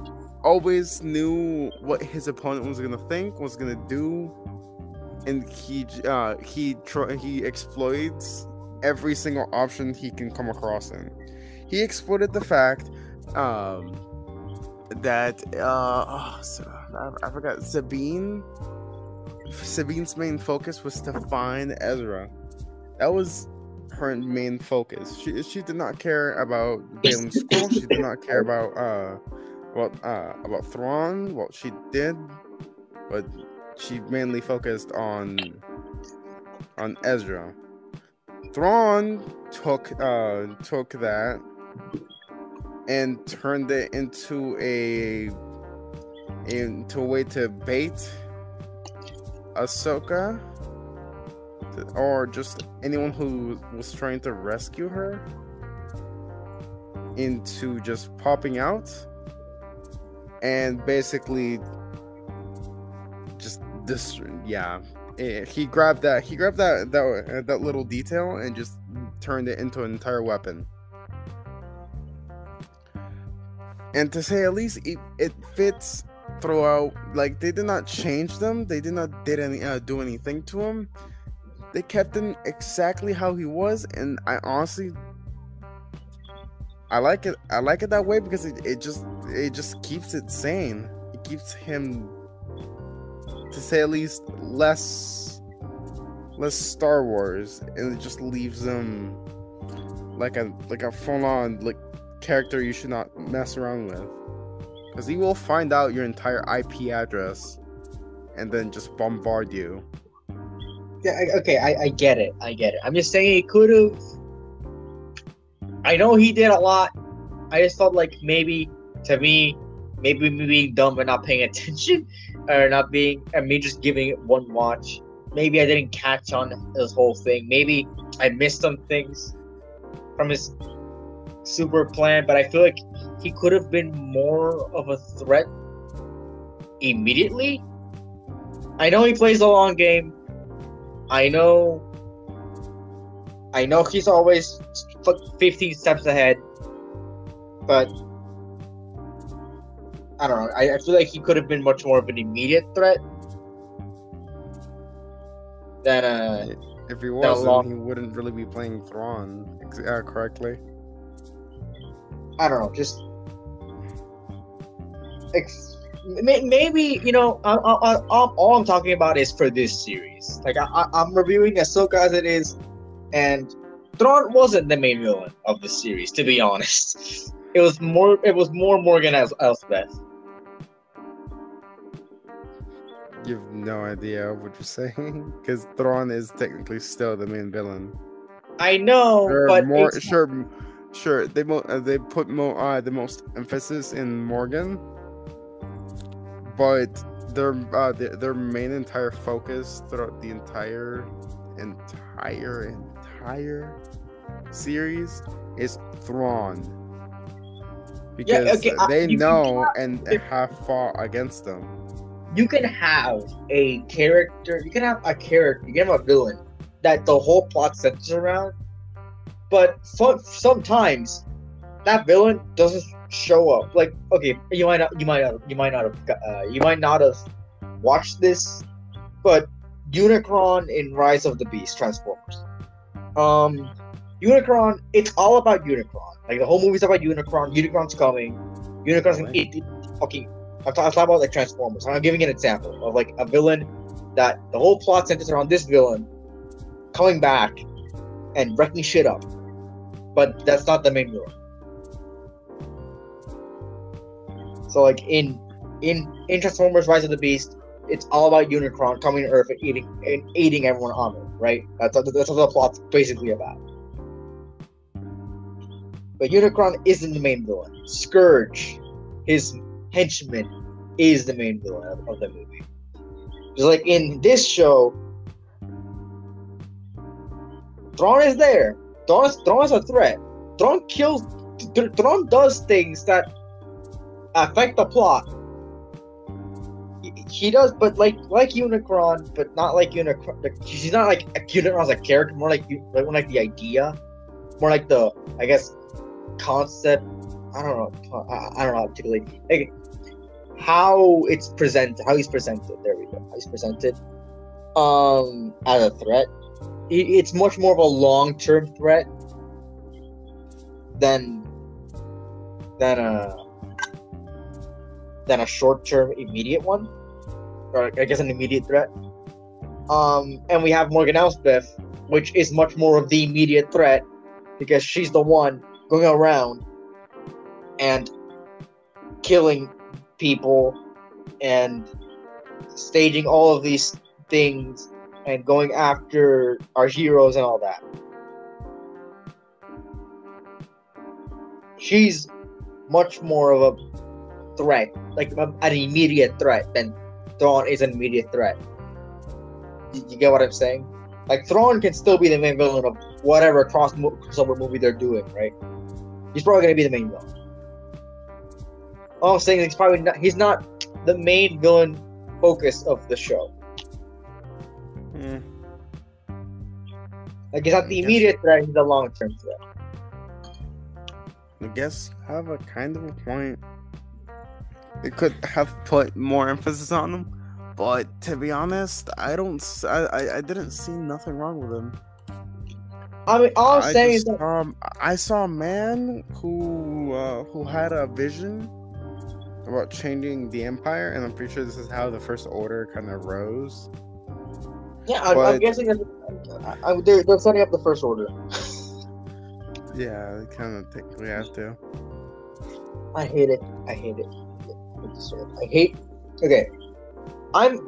always knew what his opponent was gonna think, was gonna do, and he exploits every single option he can come across in. He exploited the fact that I forgot Sabine's main focus was to find Ezra. That was her main focus. She did not care about Balin's school. She did not care about Thrawn, what she did, but she mainly focused on Ezra. Thrawn took that and turned it into a way to bait Ahsoka, or just anyone who was trying to rescue her, into just popping out and basically just this. Yeah, he grabbed that little detail and just turned it into an entire weapon. And to say at least it fits throughout. Like, they did not change them. They did not do anything to him. They kept him exactly how he was, and I honestly like it. I like it that way because it just keeps it sane. It keeps him, to say at least, less Star Wars, and it just leaves him like a full on character you should not mess around with, because he will find out your entire IP address and then just bombard you. Yeah, okay, I get it. I'm just saying he could have. I know he did a lot. I just felt like maybe me being dumb and not paying attention, or not being, and me just giving it one watch. Maybe I didn't catch on this whole thing. Maybe I missed some things from his super plan, but I feel like he could have been more of a threat immediately. I know he plays the long game. I know he's always 15 steps ahead, but I don't know. I feel like he could have been much more of an immediate threat than if he wasn't, he wouldn't really be playing Thrawn correctly. I don't know. Just maybe, all I'm talking about is for this series. Like, I'm reviewing Ahsoka as it is, and Thrawn wasn't the main villain of the series, to be honest. It was more Morgan as Elsbeth. You have no idea what you're saying, because Thrawn is technically still the main villain. I know, but sure. They put the most emphasis in Morgan, but their main entire focus throughout the entire series is Thrawn, because they know and have fought against them. You can have a character. You can have a villain that the whole plot centers around, but sometimes that villain doesn't show up. Like, okay, you might not have watched this, but Unicron in Rise of the Beast Transformers. Unicron, it's all about Unicron. Like, the whole movie's about Unicron. Unicron's coming. Unicron's okay. I'm talking about like Transformers. I'm giving an example of like a villain that the whole plot centers around this villain coming back and wrecking shit up, but that's not the main villain. So like in Transformers: Rise of the Beast, it's all about Unicron coming to Earth and eating everyone on Earth, right? That's what the plot's basically about. But Unicron isn't the main villain. Scourge, his henchman, is the main villain of the movie. Just like in this show, Thrawn is there. Thrawn is a threat. Thrawn kills. Thrawn does things that affect the plot. He does, but like Unicron, but not like Unicron. Like, she's not like Unicron as a character. More like the idea. More like the, I guess, concept. I don't know. I don't know particularly. Like, how it's presented. How he's presented. There we go. How he's presented. As a threat. It's much more of a long-term threat than a short-term immediate one, or I guess an immediate threat. And we have Morgan Elsbeth, which is much more of the immediate threat because she's the one going around and killing people and staging all of these things and going after our heroes and all that. She's much more of a threat, like an immediate threat, than Thrawn is an immediate threat. You get what I'm saying? Like, Thrawn can still be the main villain of whatever crossover movie they're doing, right? He's probably going to be the main villain. All I'm saying is he's not the main villain focus of the show. Like, he's not the immediate threat, he's the long-term threat. I guess I have a kind of a point. It could have put more emphasis on him, but to be honest, I didn't see nothing wrong with him. I mean, all I'm saying is that I saw a man who had a vision about changing the Empire, and I'm pretty sure this is how the First Order kind of rose. Yeah, I'm guessing that they're setting up the First Order. Yeah, they kind of technically have to. I hate it. Okay, I'm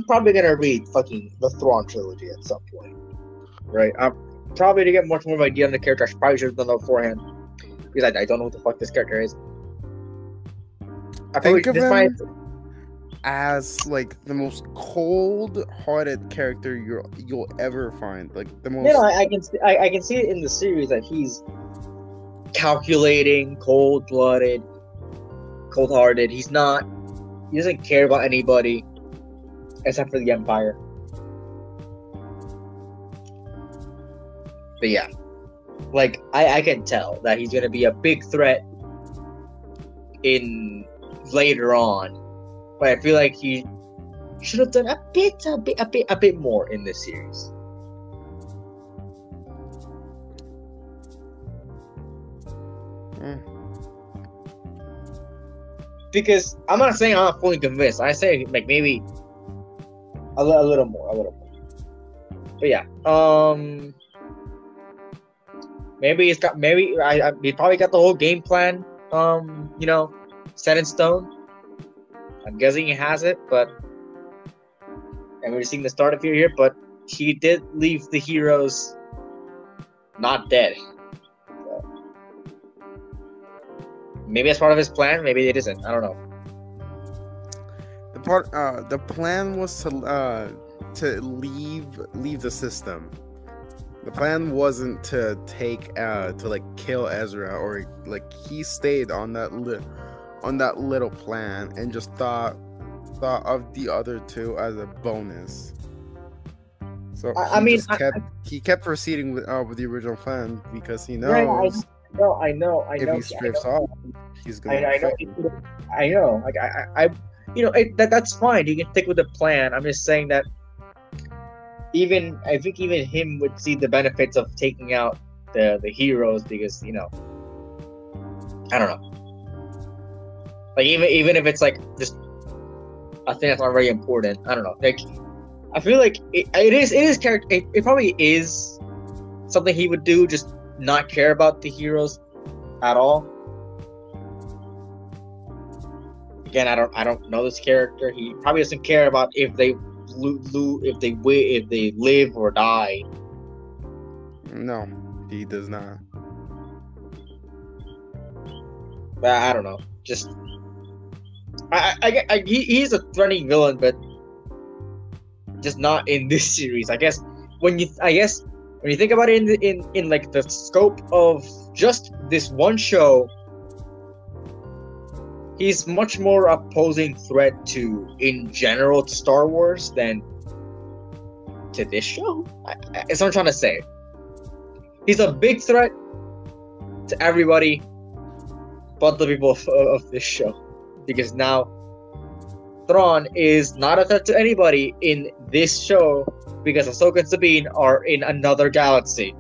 probably gonna read fucking the Thrawn trilogy at some point, right? I'm probably to get much more of an idea on the character. I probably should have done that beforehand because I don't know what the fuck this character is. Think of him as like the most cold-hearted character you'll ever find. Like the most. You know, I can see it in the series that he's calculating, cold-blooded, cold-hearted. He doesn't care about anybody except for the Empire. But yeah, like I can tell that he's gonna be a big threat in later on, but I feel like he should have done a bit more in this series. Because I'm not saying I'm not fully convinced. I say like maybe a little more. But yeah, maybe he probably got the whole game plan, set in stone. I'm guessing he has it, and we're seeing the start of it here. But he did leave the heroes not dead. So, maybe that's part of his plan. Maybe it isn't. I don't know. The plan was to leave the system. The plan wasn't to kill Ezra, or like he stayed on that little plan and just thought of the other two as a bonus. So he kept proceeding with the original plan because he knows. I know. If he strips off, he's gonna. I know. Like that's fine. You can stick with the plan. I'm just saying that I think even him would see the benefits of taking out the heroes because I don't know. Like even if it's like just a thing that's not very important, I don't know. Like I feel like it is character. It probably is something he would do, just not care about the heroes at all. Again, I don't know this character. He probably doesn't care about if they live or die. No, he does not. But I don't know. Just he's a threatening villain, but just not in this series. I guess when you think about it in like the scope of just this one show, he's much more opposing threat to in general to Star Wars than to this show. That's what I'm trying to say. He's a big threat to everybody but the people of this show, because now Thrawn is not a threat to anybody in this show because Ahsoka and Sabine are in another galaxy.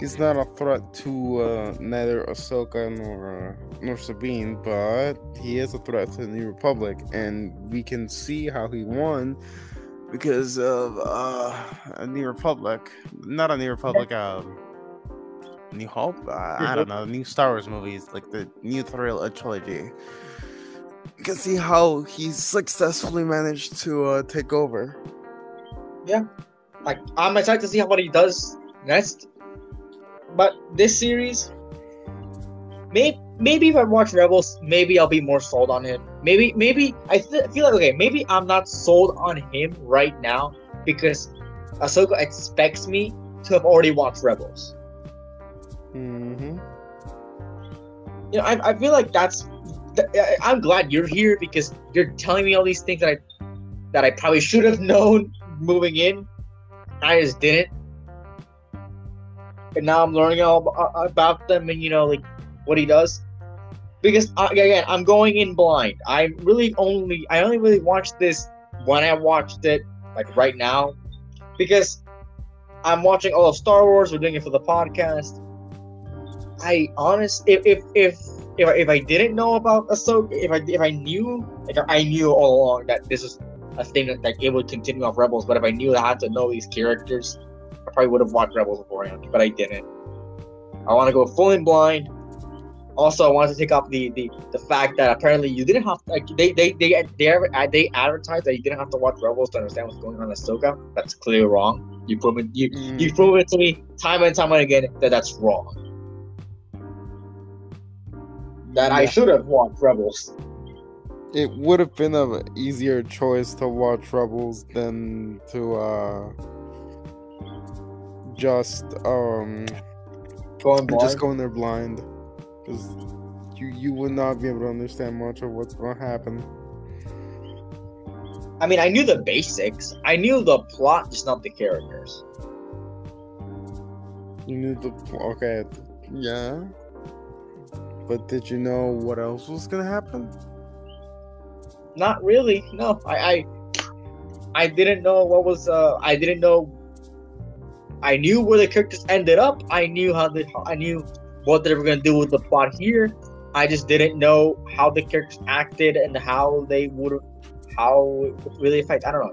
He's not a threat to neither Ahsoka nor Sabine, but he is a threat to the New Republic, and we can see how he won because of a New Republic, not a New Republic, New Hope. I don't know, new Star Wars movies, like the new trilogy. You can see how he successfully managed to take over. Yeah, like I'm excited to see what he does next. But this series, maybe if I watch Rebels, maybe I'll be more sold on him. Maybe I feel like, okay, maybe I'm not sold on him right now because Ahsoka expects me to have already watched Rebels. Mm-hmm. You know, I feel like I'm glad you're here because you're telling me all these things that I probably should have known moving in. I just didn't. And now I'm learning all about them and, you know, like, what he does. Because, again, I'm going in blind. I only really watched this when I watched it, like, right now. Because I'm watching all of Star Wars. We're doing it for the podcast. If I didn't know about Ahsoka, if I knew, like, I knew all along that this is a thing that it would continue off Rebels. But if I knew that I had to know these characters, I probably would have watched Rebels beforehand, but I didn't. I want to go full in blind. Also, I wanted to take up the fact that apparently you didn't have to, like, they advertised that you didn't have to watch Rebels to understand what's going on in Ahsoka. That's clearly wrong. You've proven it to me time and time again that that's wrong. That I should have watched Rebels. It would have been an easier choice to watch Rebels than to just go in there blind, because you would not be able to understand much of what's going to happen. I mean, I knew the basics. I knew the plot, just not the characters. You knew okay, yeah. But did you know what else was going to happen? Not really. No, I didn't know what was. I didn't know. I knew where the characters ended up. I knew I knew what they were gonna do with the plot here. I just didn't know how the characters acted and how it would really affect. I don't know.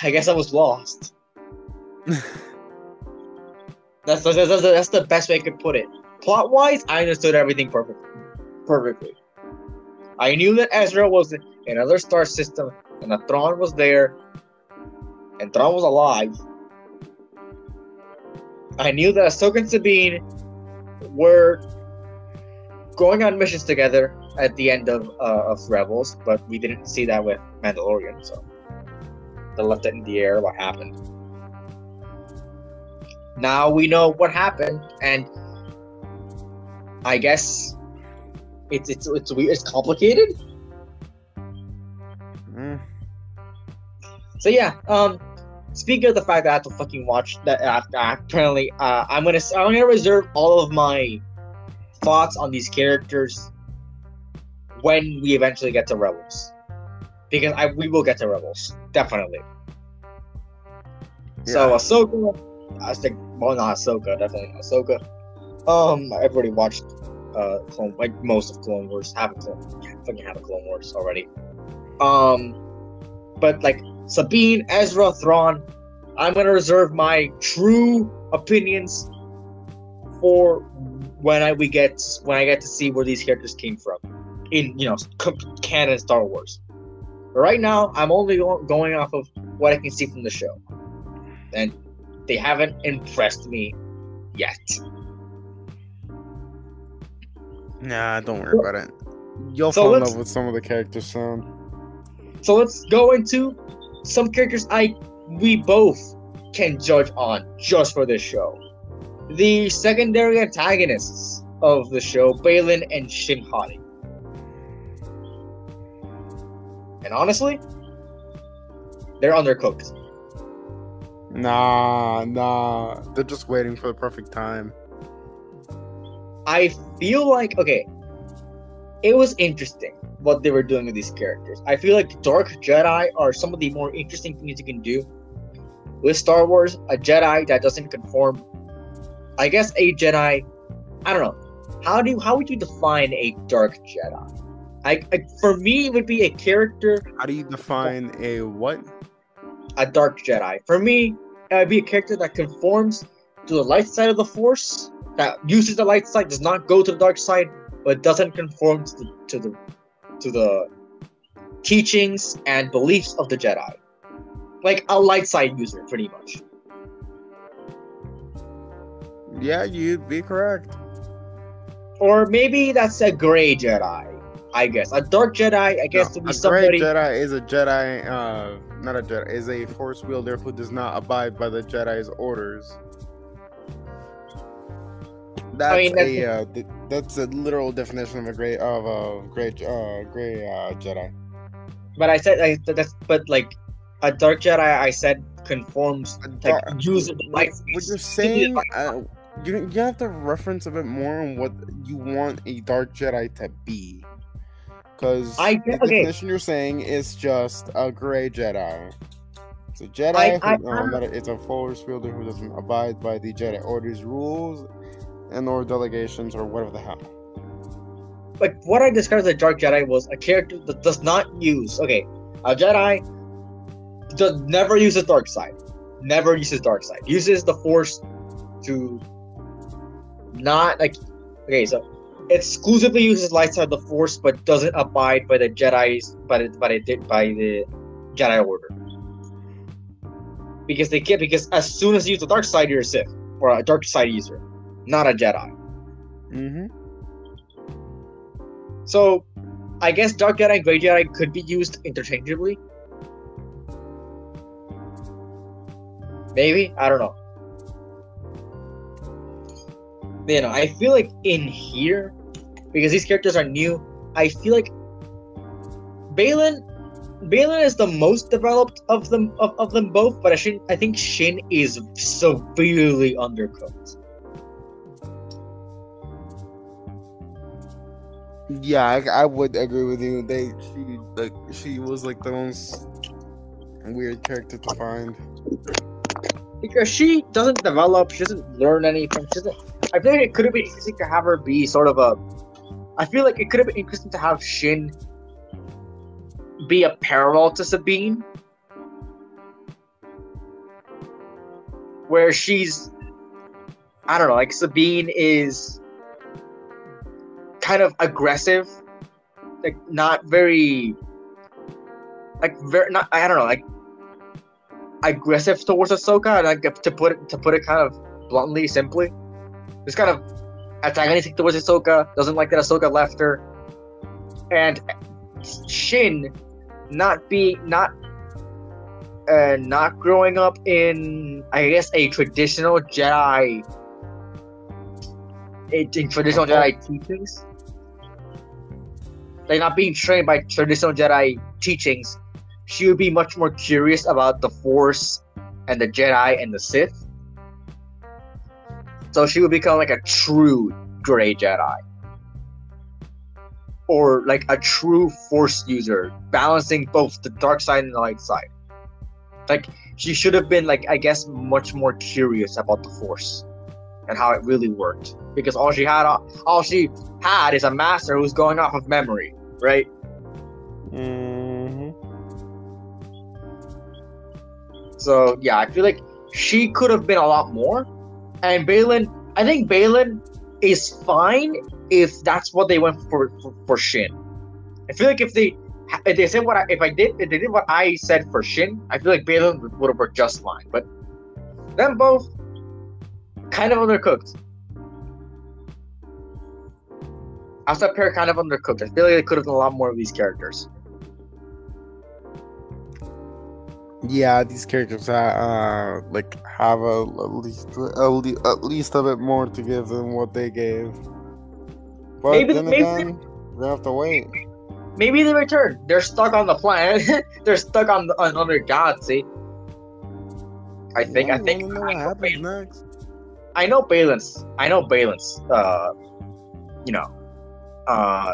I guess I was lost. That's the best way I could put it. Plot wise, I understood everything perfectly. I knew that Ezra was in another star system and that Thrawn was there and Thrawn was alive. I knew that Ahsoka and Sabine were going on missions together at the end of Rebels, but we didn't see that with Mandalorian, so they left it in the air what happened. Now we know what happened, and I guess it's complicated. So yeah, speaking of the fact that I have to fucking watch that, apparently, I'm gonna reserve all of my thoughts on these characters when we eventually get to Rebels, because we will get to Rebels definitely. Yeah. So Ahsoka, I think, well, not Ahsoka, definitely not Ahsoka. I've already watched most of Clone Wars. Have a Clone Wars already. But like Sabine, Ezra, Thrawn, I'm gonna reserve my true opinions for when I get to see where these characters came from in, you know, canon Star Wars. But right now, I'm only going off of what I can see from the show, and they haven't impressed me yet. Nah, don't worry about it. You'll So fall in let's love with some of the characters soon. so let's go into some characters we both can judge on just for this show. The secondary antagonists of the show, Balin and Shin Hati. And honestly, they're undercooked. Nah. They're just waiting for the perfect time. I feel like, okay, it was interesting what they were doing with these characters. I feel like Dark Jedi are some of the more interesting things you can do with Star Wars. A Jedi that doesn't conform. I guess a Jedi, I don't know. How would you define a Dark Jedi? For me, it would be a character. How do you define a what? A Dark Jedi. For me, it would be a character that conforms to the light side of the Force, that uses the light side, does not go to the dark side, but doesn't conform to the teachings and beliefs of the Jedi. Like a light side user, pretty much. Yeah, you'd be correct. Or maybe that's a gray Jedi, I guess. A dark Jedi, I guess, to be somebody. A gray Jedi is a Jedi, not a Jedi, is a Force wielder who does not abide by the Jedi's orders. That's that's a literal definition of a gray Jedi. But I said but like a dark Jedi, I said conforms, like uses the light. What you're saying, you have to reference a bit more on what you want a dark Jedi to be, because the definition you're saying is just a gray Jedi. It's a Jedi it's a Force wielder who doesn't abide by the Jedi Order's rules and/or delegations or whatever the hell. Like what I described as a dark Jedi was a character that does not use. Okay, a Jedi never uses dark side. Never uses dark side. Uses the Force to not like. Okay, so exclusively uses light side of the Force, but doesn't abide by the Jedi's by the Jedi Order. Because as soon as you use the dark side, you're a Sith or a dark side user, not a Jedi. Mm-hmm. So, I guess Dark Jedi and Grey Jedi could be used interchangeably. Maybe? I don't know. You know, I feel like in here, because these characters are new, I feel like Balin is the most developed of them both, but I think Shin is severely undercooked. Yeah, I would agree with you. She was like the most weird character to find, because she doesn't develop, she doesn't learn anything. I feel like it could have been interesting to have her be sort of a. I feel like it could have been interesting to have Shin be a parallel to Sabine, where she's, I don't know, like Sabine is kind of aggressive, like not very, not, I don't know, like aggressive towards Ahsoka, and like to put it kind of bluntly, simply, just kind of antagonistic towards Ahsoka. Doesn't like that Ahsoka left her, and Shin not growing up in, I guess, a traditional Jedi, in traditional Jedi teachings. Like not being trained by traditional Jedi teachings, she would be much more curious about the Force and the Jedi and the Sith. So she would become like a true Grey Jedi. Or like a true Force user, balancing both the dark side and the light side. Like she should have been, like, I guess, much more curious about the Force and how it really worked. Because all she had is a master who's going off of memory, right? Mm-hmm. So yeah, I feel like she could have been a lot more. And Balin, I think Balin is fine if that's what they went for Shin. I feel like if they did what I said for Shin, I feel like Balin would have worked just fine. But them both kind of undercooked. Outside pair kind of undercooked. I feel like they could have done a lot more of these characters. Yeah, these characters have at least a bit more to give than what they gave. But then again, we have to wait. Maybe they return. They're stuck on the planet. They're stuck on another galaxy. I think. Know what happens next. I know Balin's.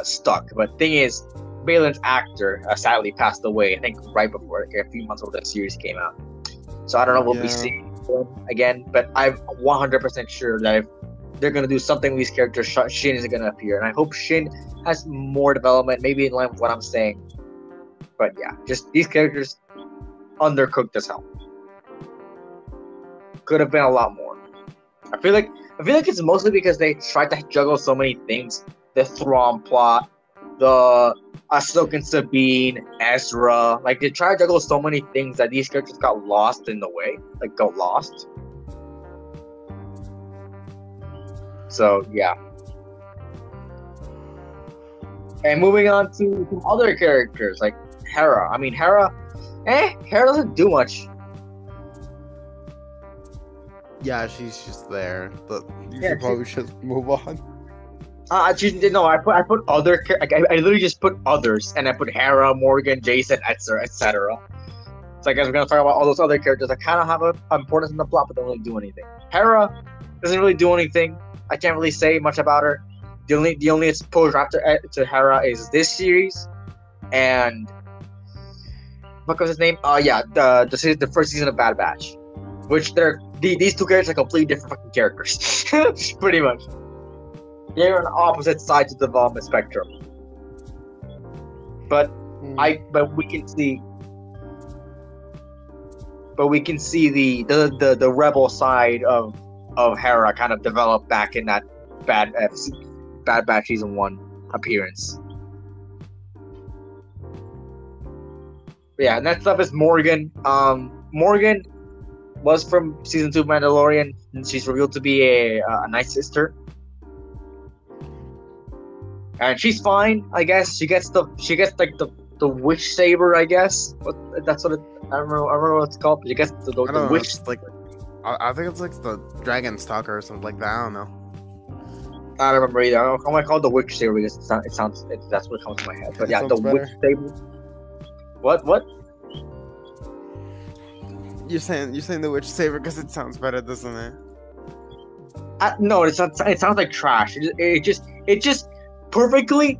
Stuck. But thing is, Balin's actor sadly passed away. I think right before, a few months before the series came out. So I don't know what we'll be seeing again. But I'm 100% sure that if they're gonna do something with these characters, Shin is gonna appear, and I hope Shin has more development, maybe in line with what I'm saying. But yeah, just these characters undercooked as hell. Could have been a lot more. I feel like it's mostly because they tried to juggle so many things. The Thrawn plot, the Ahsoka and Sabine, Ezra. Like, they tried to juggle so many things that these characters got lost in the way. Like, got lost. So, yeah. And moving on to some other characters, like Hera. I mean, Hera doesn't do much. Yeah, she's just there. But probably should move on. I put other. I literally just put others, and I put Hera, Morgan, Jason, etc. So I guess we're gonna talk about all those other characters that kind of have an importance in the plot, but don't really do anything. Hera doesn't really do anything. I can't really say much about her. The only exposure after to Hera is this series, and what was his name? The first season of Bad Batch, which these two characters are completely different fucking characters, pretty much. They're on opposite sides of the development spectrum. But we can see the rebel side of Hera kind of develop back in that Bad Batch season 1 appearance. Yeah, next up is Morgan. Morgan was from season 2 Mandalorian, and she's revealed to be a Night Sister. And she's fine, I guess. She gets the witch saber, I guess. I don't remember what it's called. But she gets the witch. I think it's like the dragon stalker or something like that. I don't know. I don't remember either. I'm gonna call it the witch saber because that's what comes to my head. But yeah, the witch saber. What? You're saying the witch saber because it sounds better, doesn't it? No, it sounds like trash. It just perfectly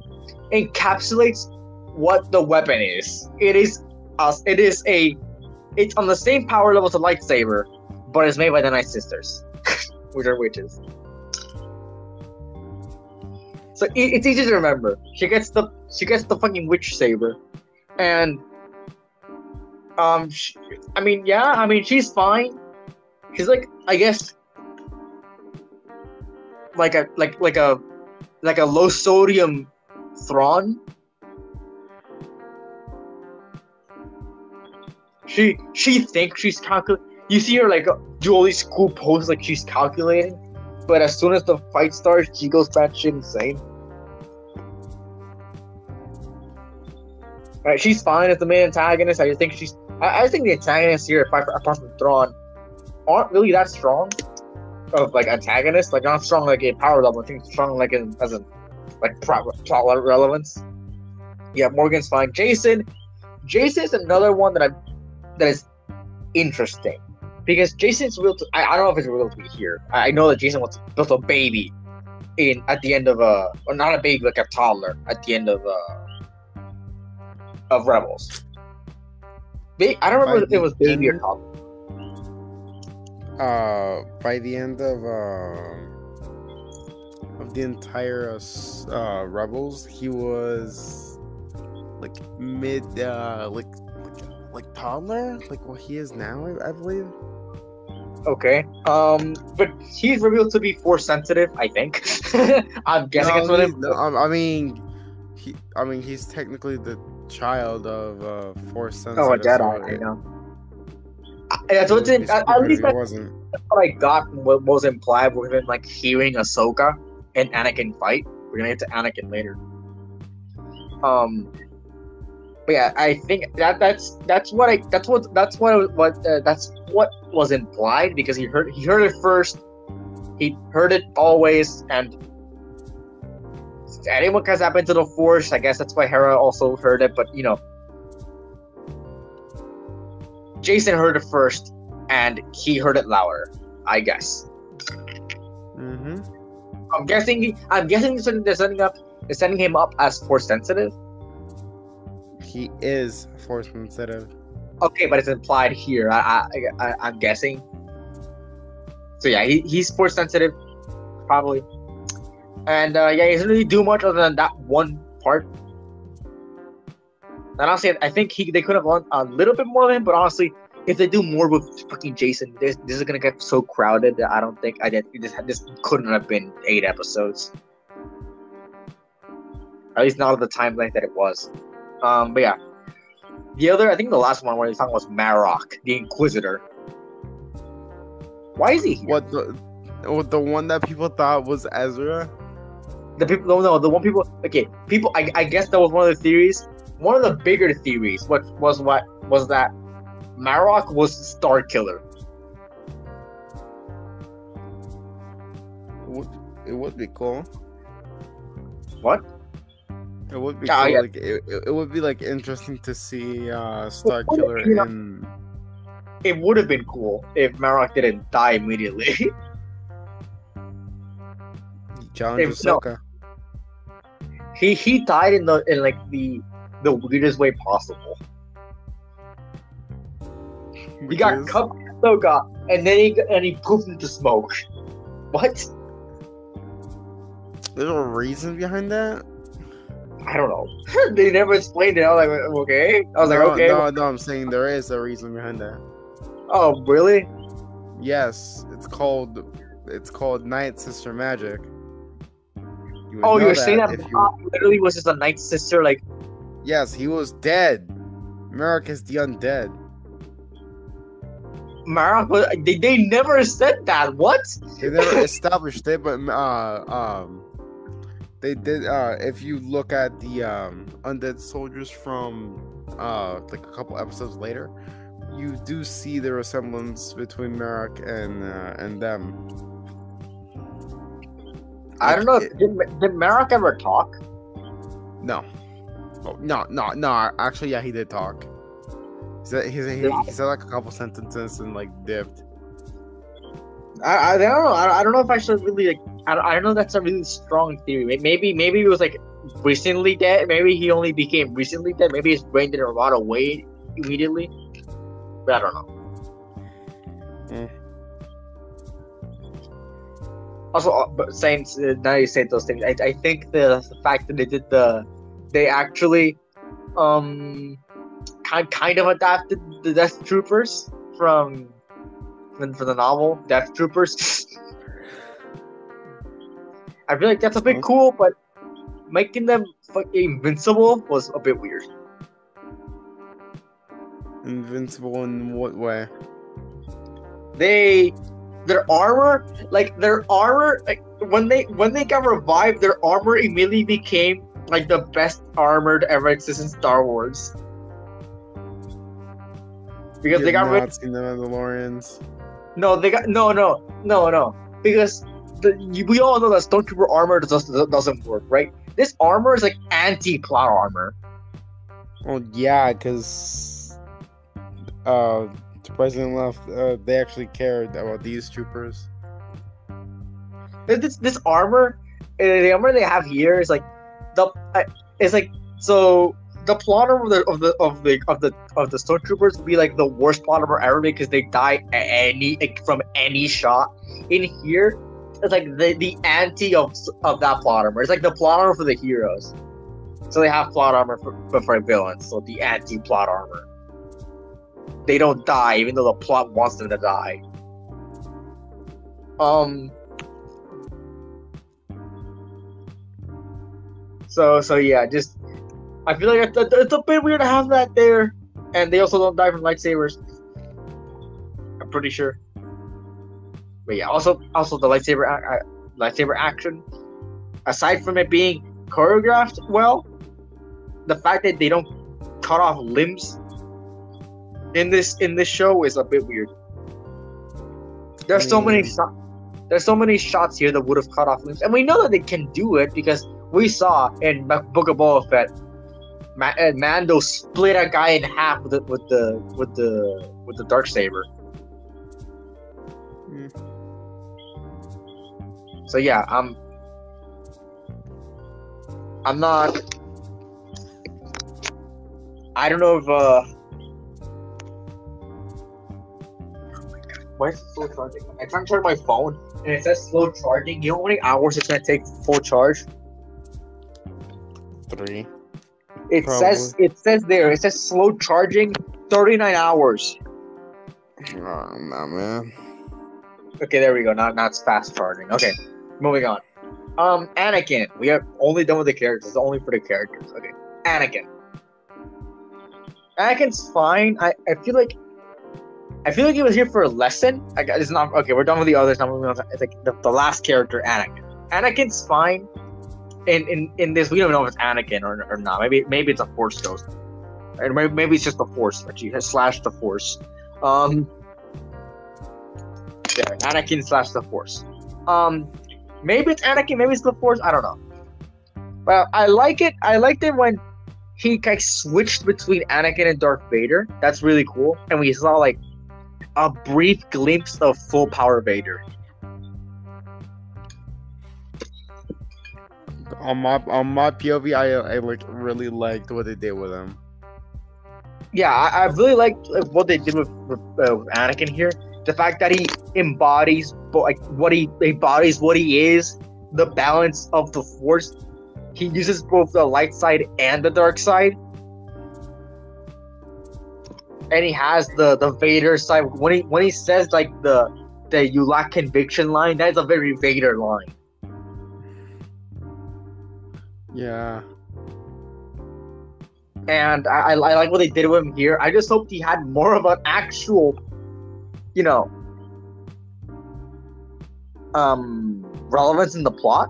encapsulates what the weapon is. It's on the same power level as a lightsaber, but it's made by the Night Sisters, which are witches. So it's easy to remember. She gets the fucking witch saber, and she's fine. She's like, I guess, like a low sodium Thrawn. She thinks she's calculating. You see her do all these cool poses like she's calculating, but as soon as the fight starts, she goes batshit insane. Right, she's fine as the main antagonist. I think the antagonists here, apart from Thrawn, aren't really that strong of antagonists. Not strong like a power level. I think strong as a plot relevance. Yeah, Morgan's fine. Jason is another one that is interesting because Jason's real. I don't know if it's real to be here. I know that Jason built a baby at the end of or not a baby, like a toddler at the end of Rebels. I don't remember if it was baby or toddler. By the end of the entire Rebels, he was mid toddler, what he is now, I believe. Okay. But he's revealed to be Force sensitive, I think. I'm guessing it's with him. He's technically the child of Force sensitive. Oh, a Jedi, I know. That's what's in. At least that's what I got from what was implied with him hearing Ahsoka and Anakin fight, We're gonna get to Anakin later. But yeah, I think that's what was implied because he heard it first. He heard it always, and anyone can tap into the Force. I guess that's why Hera also heard it. But Jason heard it first, and he heard it louder. I guess. Mm-hmm. I'm guessing they're setting him up as Force sensitive. He is Force sensitive. Okay, but it's implied here. I'm guessing. So yeah, he's Force sensitive, probably. And he doesn't really do much other than that one part. And honestly, I think they could have done a little bit more of him, but honestly, if they do more with fucking Jason, this is gonna get so crowded that I don't think this couldn't have been 8 episodes. At least not at the time length that it was. But yeah, I think the last one where they talking was Marok, the Inquisitor. Why is he here? What the one that people thought was Ezra? The people, no, the one people. Okay, people. I guess that was one of the theories. One of the bigger theories. What was that? Marok was Star Killer. It would be cool. What? It would be cool. Yeah. Like it would be like interesting to see Star Killer in. It would have been cool if Marok didn't die immediately. Challenge Ahsoka. He died in the weirdest way possible. He got cut by Ahsoka, and then he poofed into smoke. What? There's a reason behind that? I don't know. They never explained it. I was like, okay. Okay. No, I'm saying there is a reason behind that. Oh, really? Yes, it's called Night Sister magic. You're saying that literally was just a Night Sister, like... Yes, he was dead. Merrick is the undead. Marok was... They never said that. What? They never established it, but they did. If you look at the undead soldiers from like a couple episodes later, you do see the resemblance between Merrick and them. I don't know. Did Marok ever talk? No. Oh, no. Actually, yeah, he did talk. He said like a couple sentences and like dipped. I don't know. I don't know if I should really like. I don't know. That's a really strong theory. Maybe he was like recently dead. Maybe he only became recently dead. Maybe his brain didn't rot away immediately. But I don't know. Also, but saying now you say those things, I think the fact that they actually kind of adapted the Death Troopers from the novel Death Troopers. I feel like that's a bit cool, but making them fucking invincible was a bit weird. Invincible in what way? Their armor, like when they got revived, their armor immediately became like the best armor to ever exist in Star Wars. Because they got not seen the Mandalorians. No, they got no. Because we all know that Stormtrooper armor doesn't work, right? This armor is like anti-plot armor. Oh yeah, because the president left. They actually cared about these troopers. This armor, the armor they have here is like so. The plot armor of the Stormtroopers would be like the worst plot armor ever because they die from any shot. In here, it's like the anti of that plot armor. It's like the plot armor for the heroes. So they have plot armor for villains. So the anti plot armor. They don't die even though the plot wants them to die. So yeah, just. I feel like it's a bit weird to have that there, and they also don't die from lightsabers. I'm pretty sure. But yeah, also the lightsaber action. aside from it being choreographed well, the fact that they don't cut off limbs in this show is a bit weird. There's so many shots here that would have cut off limbs, and we know that they can do it because we saw in Book of Boba Fett, Mando split a guy in half with the dark saber. So yeah, I'm not. I don't know if why is it slow charging? I try to charge my phone and it says slow charging. You know how many hours it's gonna take full charge? 3. It says there. It says slow charging, 39 hours. Oh no, man. Okay, there we go. Now it's fast charging. Okay, moving on. Anakin. We are only done with the characters. It's only for the characters. Okay, Anakin. Anakin's fine. I feel like he was here for a lesson. It's not okay. We're done with the others. Now moving on. It's like the last character, Anakin. Anakin's fine. In this, we don't know if it's Anakin or not. Maybe it's a Force ghost, or maybe it's just the Force. Actually, slash the Force. Yeah, Anakin slash the Force. Maybe it's Anakin. Maybe it's the Force. I don't know. Well, I like it. I liked it when he kind of switched between Anakin and Darth Vader. That's really cool. And we saw like a brief glimpse of full power Vader. On my POV, I like really liked what they did with him. Yeah, I really liked what they did with Anakin here. The fact that he embodies what he is, the balance of the Force. He uses both the light side and the dark side. And he has the Vader side. When he says like the "you lack conviction" line, that is a very Vader line. Yeah. And I like what they did with him here. I just hoped he had more of an actual, relevance in the plot.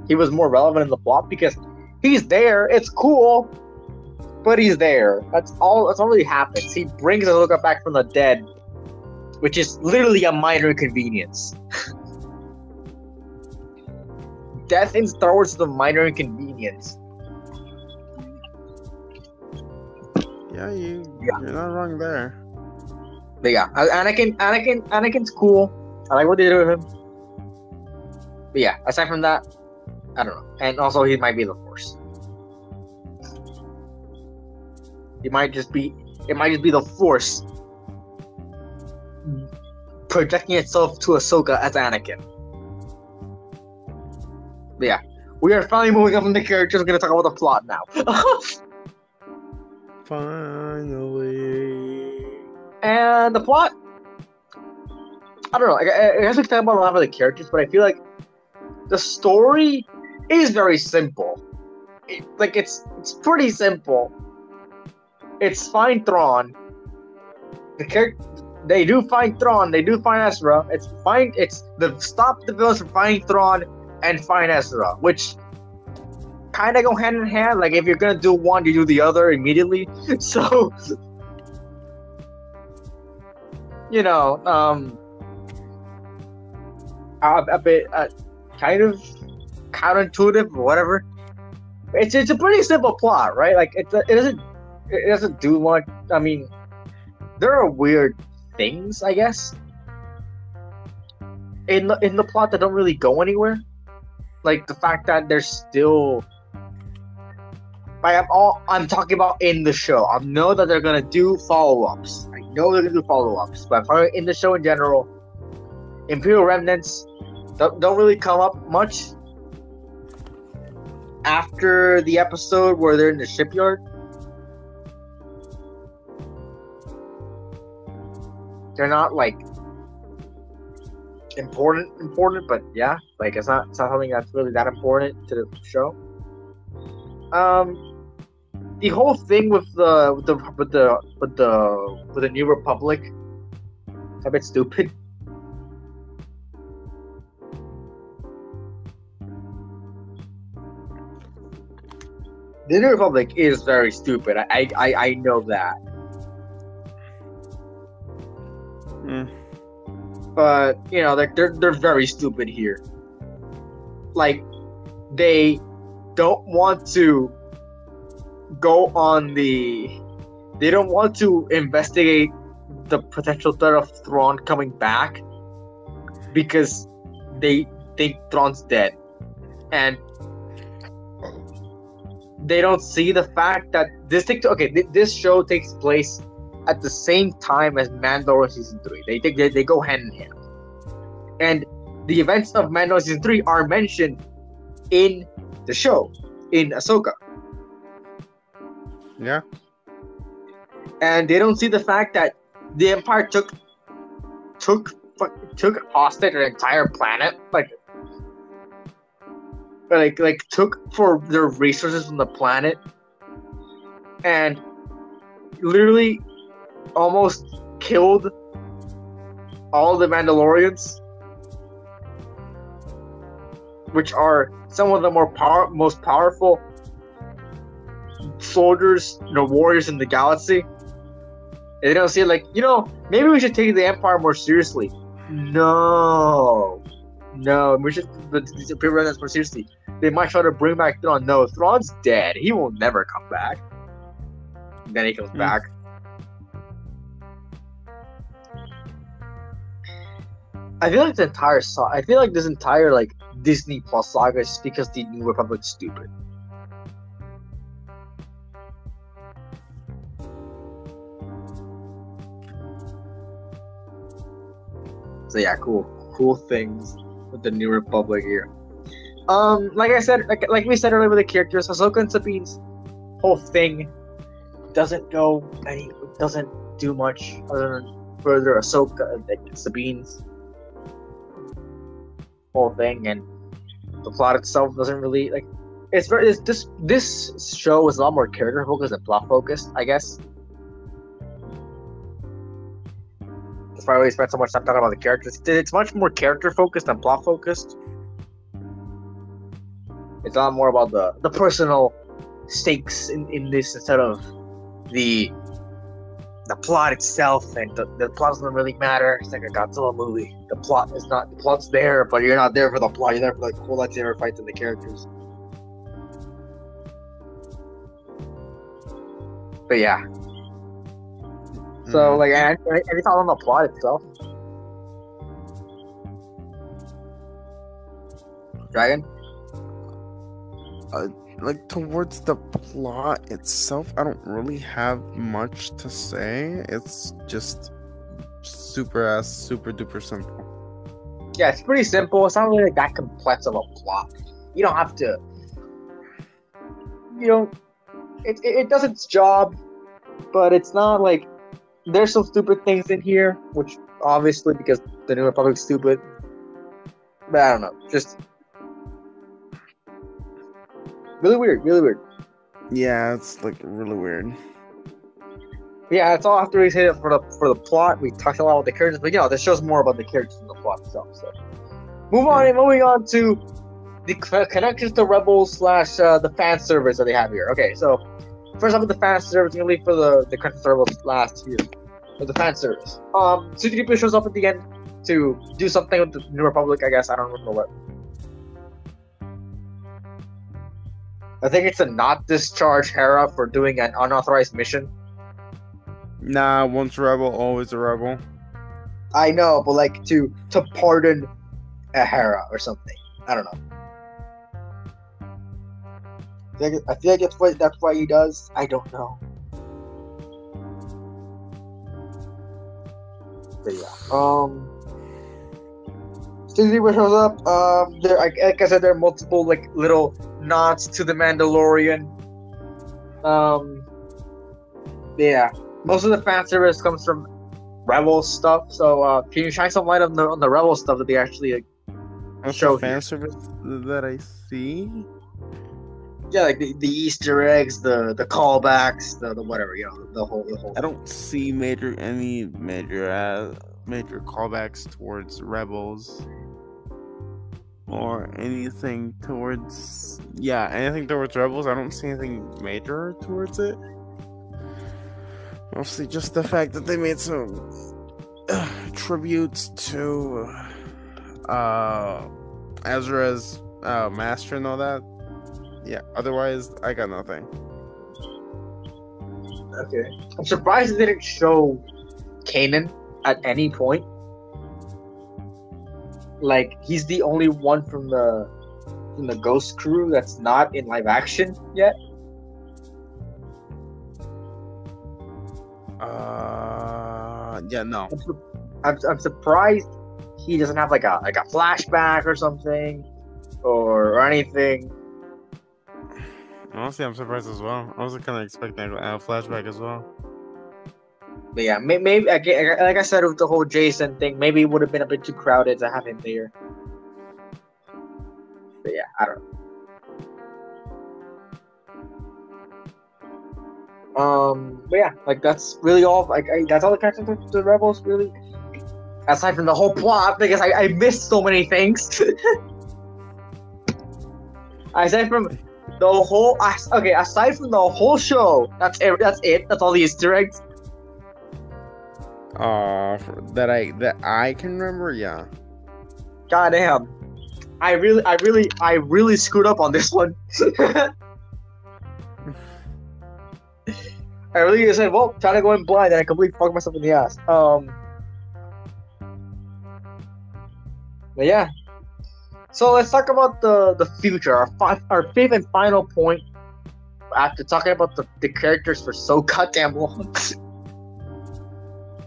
He was more relevant in the plot because he's there. It's cool, but he's there. That's all really happens. He brings Ahsoka back from the dead, which is literally a minor inconvenience. Death in Star Wars is a minor inconvenience. Yeah, you're not wrong there. But yeah, Anakin's cool. I like what they did with him. But yeah, aside from that, I don't know. And also, he might be the Force. It might just be the Force projecting itself to Ahsoka as Anakin. But yeah, we are finally moving on from the characters. We're gonna talk about the plot now. Finally. And the plot, I don't know. I guess we can talk about a lot of the characters, but I feel like the story is very simple. It's pretty simple. It's find Thrawn. They do find Thrawn. They do find Ezra. Stop the villains from finding Thrawn and find Ezra, which kind of go hand in hand. Like if you're gonna do one, you do the other immediately. So, a bit kind of counterintuitive or whatever. It's a pretty simple plot, right? Like it doesn't do much. I mean, there are weird things, I guess, in the plot that don't really go anywhere. Like the fact that there's still, I'm talking about in the show. I know that they're gonna do follow-ups. But I'm talking in the show in general. Imperial remnants don't really come up much after the episode where they're in the shipyard. They're not like important, but yeah, like it's not something that's really that important to the show. The whole thing with the New Republic is a bit stupid. The New Republic is very stupid. I know that. But you know, they're very stupid here. Like, they don't want to go on the. They don't want to investigate the potential threat of Thrawn coming back because they think Thrawn's dead, and they don't see the fact that this show takes place at the same time as Mandalorian season 3. They go hand in hand, and the events of Mandalorian season 3 are mentioned in the show in Ahsoka. Yeah. And they don't see the fact that the Empire took hostage an entire planet, like took for their resources from the planet, and literally almost killed all the Mandalorians, which are some of the most powerful soldiers, warriors in the galaxy. They don't see it like, maybe we should take the Empire more seriously. No, we should take us more seriously. They might try to bring back Thrawn. No, Thrawn's dead. He will never come back. And then he comes back. I feel like this entire like Disney Plus saga is just because the New Republic's stupid. So yeah, cool things with the New Republic here. Like I said, like we said earlier with the characters, Ahsoka and Sabine's whole thing doesn't do much other than further Ahsoka, like Sabine's whole thing, and the plot itself doesn't really like. This show is a lot more character focused than plot focused, I guess. That's why we spent so much time talking about the characters. It's much more character focused than plot focused. It's a lot more about the personal stakes in this instead of the plot itself, and the plot doesn't really matter. It's like a Godzilla movie. The plot's there, but you're not there for the plot. You're there for the cool lightsaber fights and the characters. But yeah. So like, any thoughts on the plot itself? Dragon? Like, towards the plot itself, I don't really have much to say. It's just super duper simple. Yeah, it's pretty simple. It's not really like that complex of a plot. You don't have to. It does its job, but it's not like there's some stupid things in here, which obviously because the New Republic's stupid. But I don't know, just. Really weird. Yeah, it's like really weird. Yeah, that's all after we say it for the plot. We talked a lot about the characters, but this show's more about the characters than the plot itself. So, moving on to the connections to Rebels / the fan service that they have here. Okay, so first up with the fan service, I'm gonna leave for the connections to Rebels last here. With the fan service, C-3PO shows up at the end to do something with the New Republic. I guess I don't remember what. I think it's to not discharge Hera for doing an unauthorized mission. Nah, once a rebel, always a rebel. I know, but like to pardon a Hera or something. I don't know. I feel like that's what he does. I don't know. But yeah. C-3PO shows up. Like I said, there are multiple like little nods to the Mandalorian. Yeah, most of the fan service comes from Rebel stuff. So, can you shine some light on the Rebel stuff that they actually show fan here? service that I see? Yeah, like the Easter eggs, the callbacks, the whatever, the whole. I don't see any major callbacks towards Rebels. or anything towards anything towards Rebels. I don't see anything major towards it. Mostly just the fact that they made some tributes to Ezra's master and all that. Yeah, otherwise I got nothing. Okay. I'm surprised they didn't show Kanan at any point. Like, he's the only one from the Ghost crew that's not in live action yet. No. I'm surprised he doesn't have like a flashback or something or anything. Honestly, I'm surprised as well. I was kind of expecting a flashback as well. But yeah, maybe like I said with the whole Jason thing, maybe it would have been a bit too crowded to have him there. But yeah, I don't know. But yeah, like that's really all. Like that's all the characters of the Rebels really. Aside from the whole plot, because I missed so many things. Aside from the whole, aside from the whole show, that's it. That's all the Easter eggs. That I can remember, yeah. Goddamn, I really screwed up on this one. I really said, well, trying to go in blind, and I completely fucked myself in the ass. But yeah. So let's talk about the future. Our fifth and final point. After talking about the characters for so goddamn long.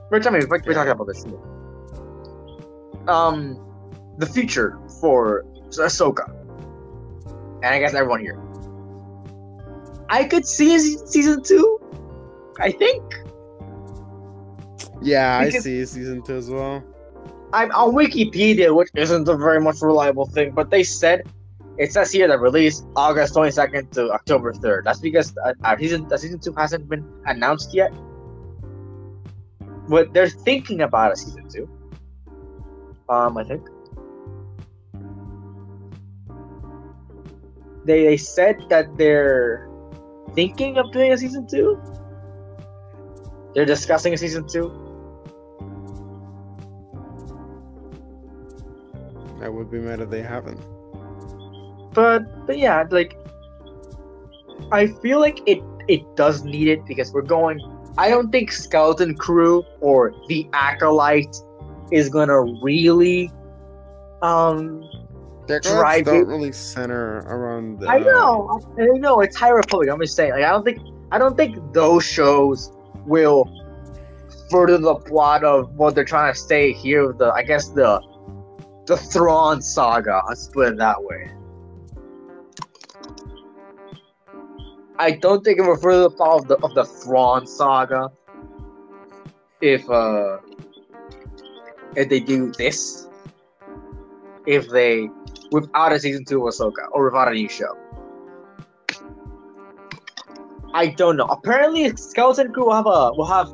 We're talking about this. The future for Ahsoka, and I guess everyone here. I could see season 2. I think. Yeah, I see season 2 as well. I'm on Wikipedia, which isn't a very much reliable thing, but it says here that release August 22nd to October 3rd. That's because season 2 hasn't been announced yet. But they're thinking about a season 2. I think. They said that they're thinking of doing a season 2. They're discussing a season 2. I would be mad if they haven't. But yeah, like I feel like it does need it because we're going. I don't think Skeleton Crew or the Acolyte is gonna really drive don't it. really center around. I know it's High Republic. I'm just saying, like I don't think those shows will further the plot of what they're trying to say here with the Thrawn saga. Let's put it that way. I don't think it will further the plot of the Thrawn saga if they do this. If they without a season 2 of Ahsoka or without a new show. I don't know. Apparently, Skeleton Crew will have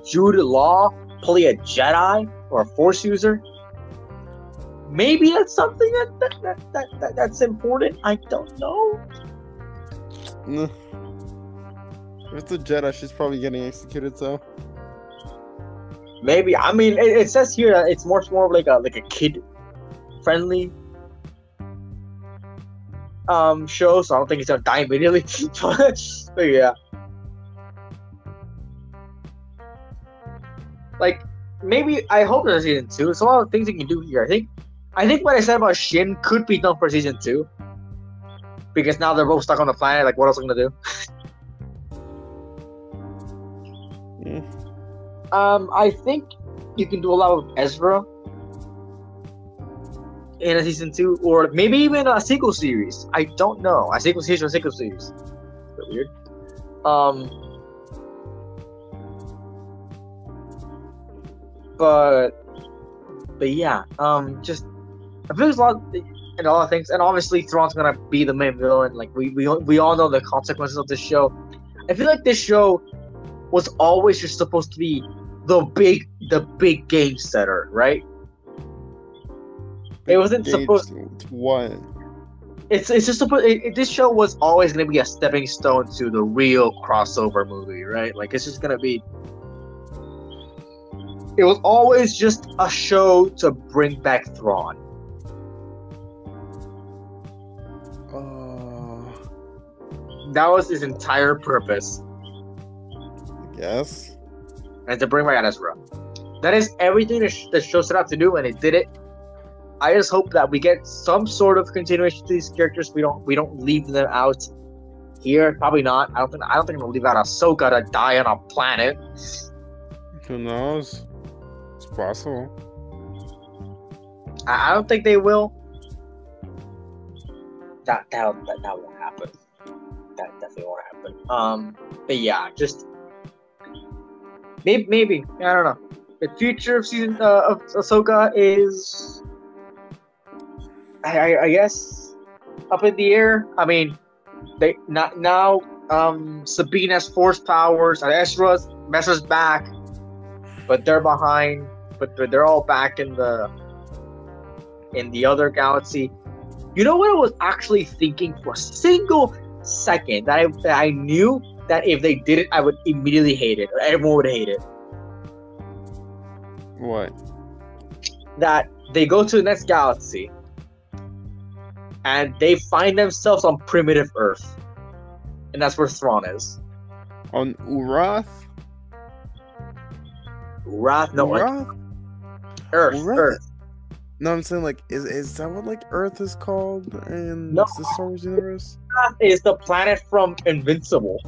Jude Law play a Jedi or a Force user. Maybe that's something that's important. I don't know. If it's a Jedi, she's probably getting executed. So maybe. I mean, it says here that it's more like a kid friendly show. So I don't think he's gonna die immediately. But yeah. Like, maybe I hope there's a season 2. There's a lot of things you can do here. I think what I said about Shin could be done for season 2. Because now they're both stuck on the planet. Like, what else are they gonna do? I think you can do a lot with Ezra in a season 2, or maybe even a sequel series. I don't know. A sequel series or a sequel series. A bit weird. But yeah. Just I feel there's a lot of things, and obviously Thrawn's gonna be the main villain. Like we all know the consequences of this show. I feel like this show was always just supposed to be the big game setter, right? It wasn't supposed What? It's just this show was always gonna be a stepping stone to the real crossover movie, right? Like it's just gonna be. It was always just a show to bring back Thrawn. That was his entire purpose. Yes. And to bring back Ezra. That is everything the show set out to do, and it did it. I just hope that we get some sort of continuation to these characters. We don't leave them out here. Probably not. I don't think we'll leave out Ahsoka to die on a planet. Who knows? It's possible. I don't think they will. That won't happen. That definitely won't happen. But yeah, just maybe I don't know. The future of season of Ahsoka is, I guess, up in the air. I mean, they not now. Sabine has force powers, and Ezra's back, but they're behind. But they're all back in the other galaxy. You know what I was actually thinking for a single second that I knew that if they did it, I would immediately hate it. Or everyone would hate it. What? That they go to the next galaxy and they find themselves on primitive Earth, and that's where Thrawn is. On Urath? Urath? No, Urath? like Earth. Urath? Earth. No, I'm saying, like, is that what, like, Earth is called in No. the Star Wars universe? Urath is the planet from Invincible.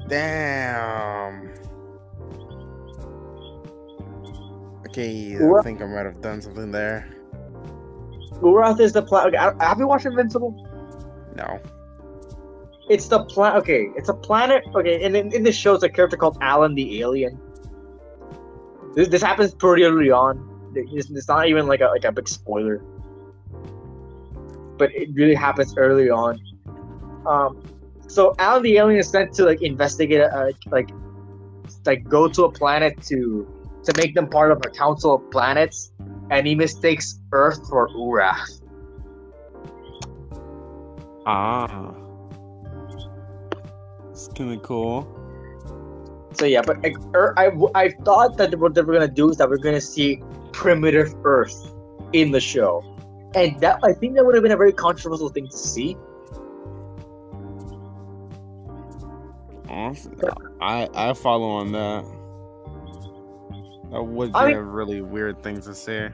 Damn. Okay, I think I might have done something there. Urath is the planet. Okay, have you watched Invincible? No. It's the planet. Okay, it's a planet. Okay, and in this show, it's a character called Alan the Alien. This happens pretty early on. It's not even like a big spoiler, but it really happens early on. So Alan the Alien is sent to like investigate, like go to a planet to make them part of a council of planets, and he mistakes Earth for Urath. Ah, it's kind of cool. So yeah, but like, I thought that what they were gonna do is that we're gonna see primitive Earth in the show, and that I think that would have been a very controversial thing to see. I follow on that. That would be a really weird thing to say.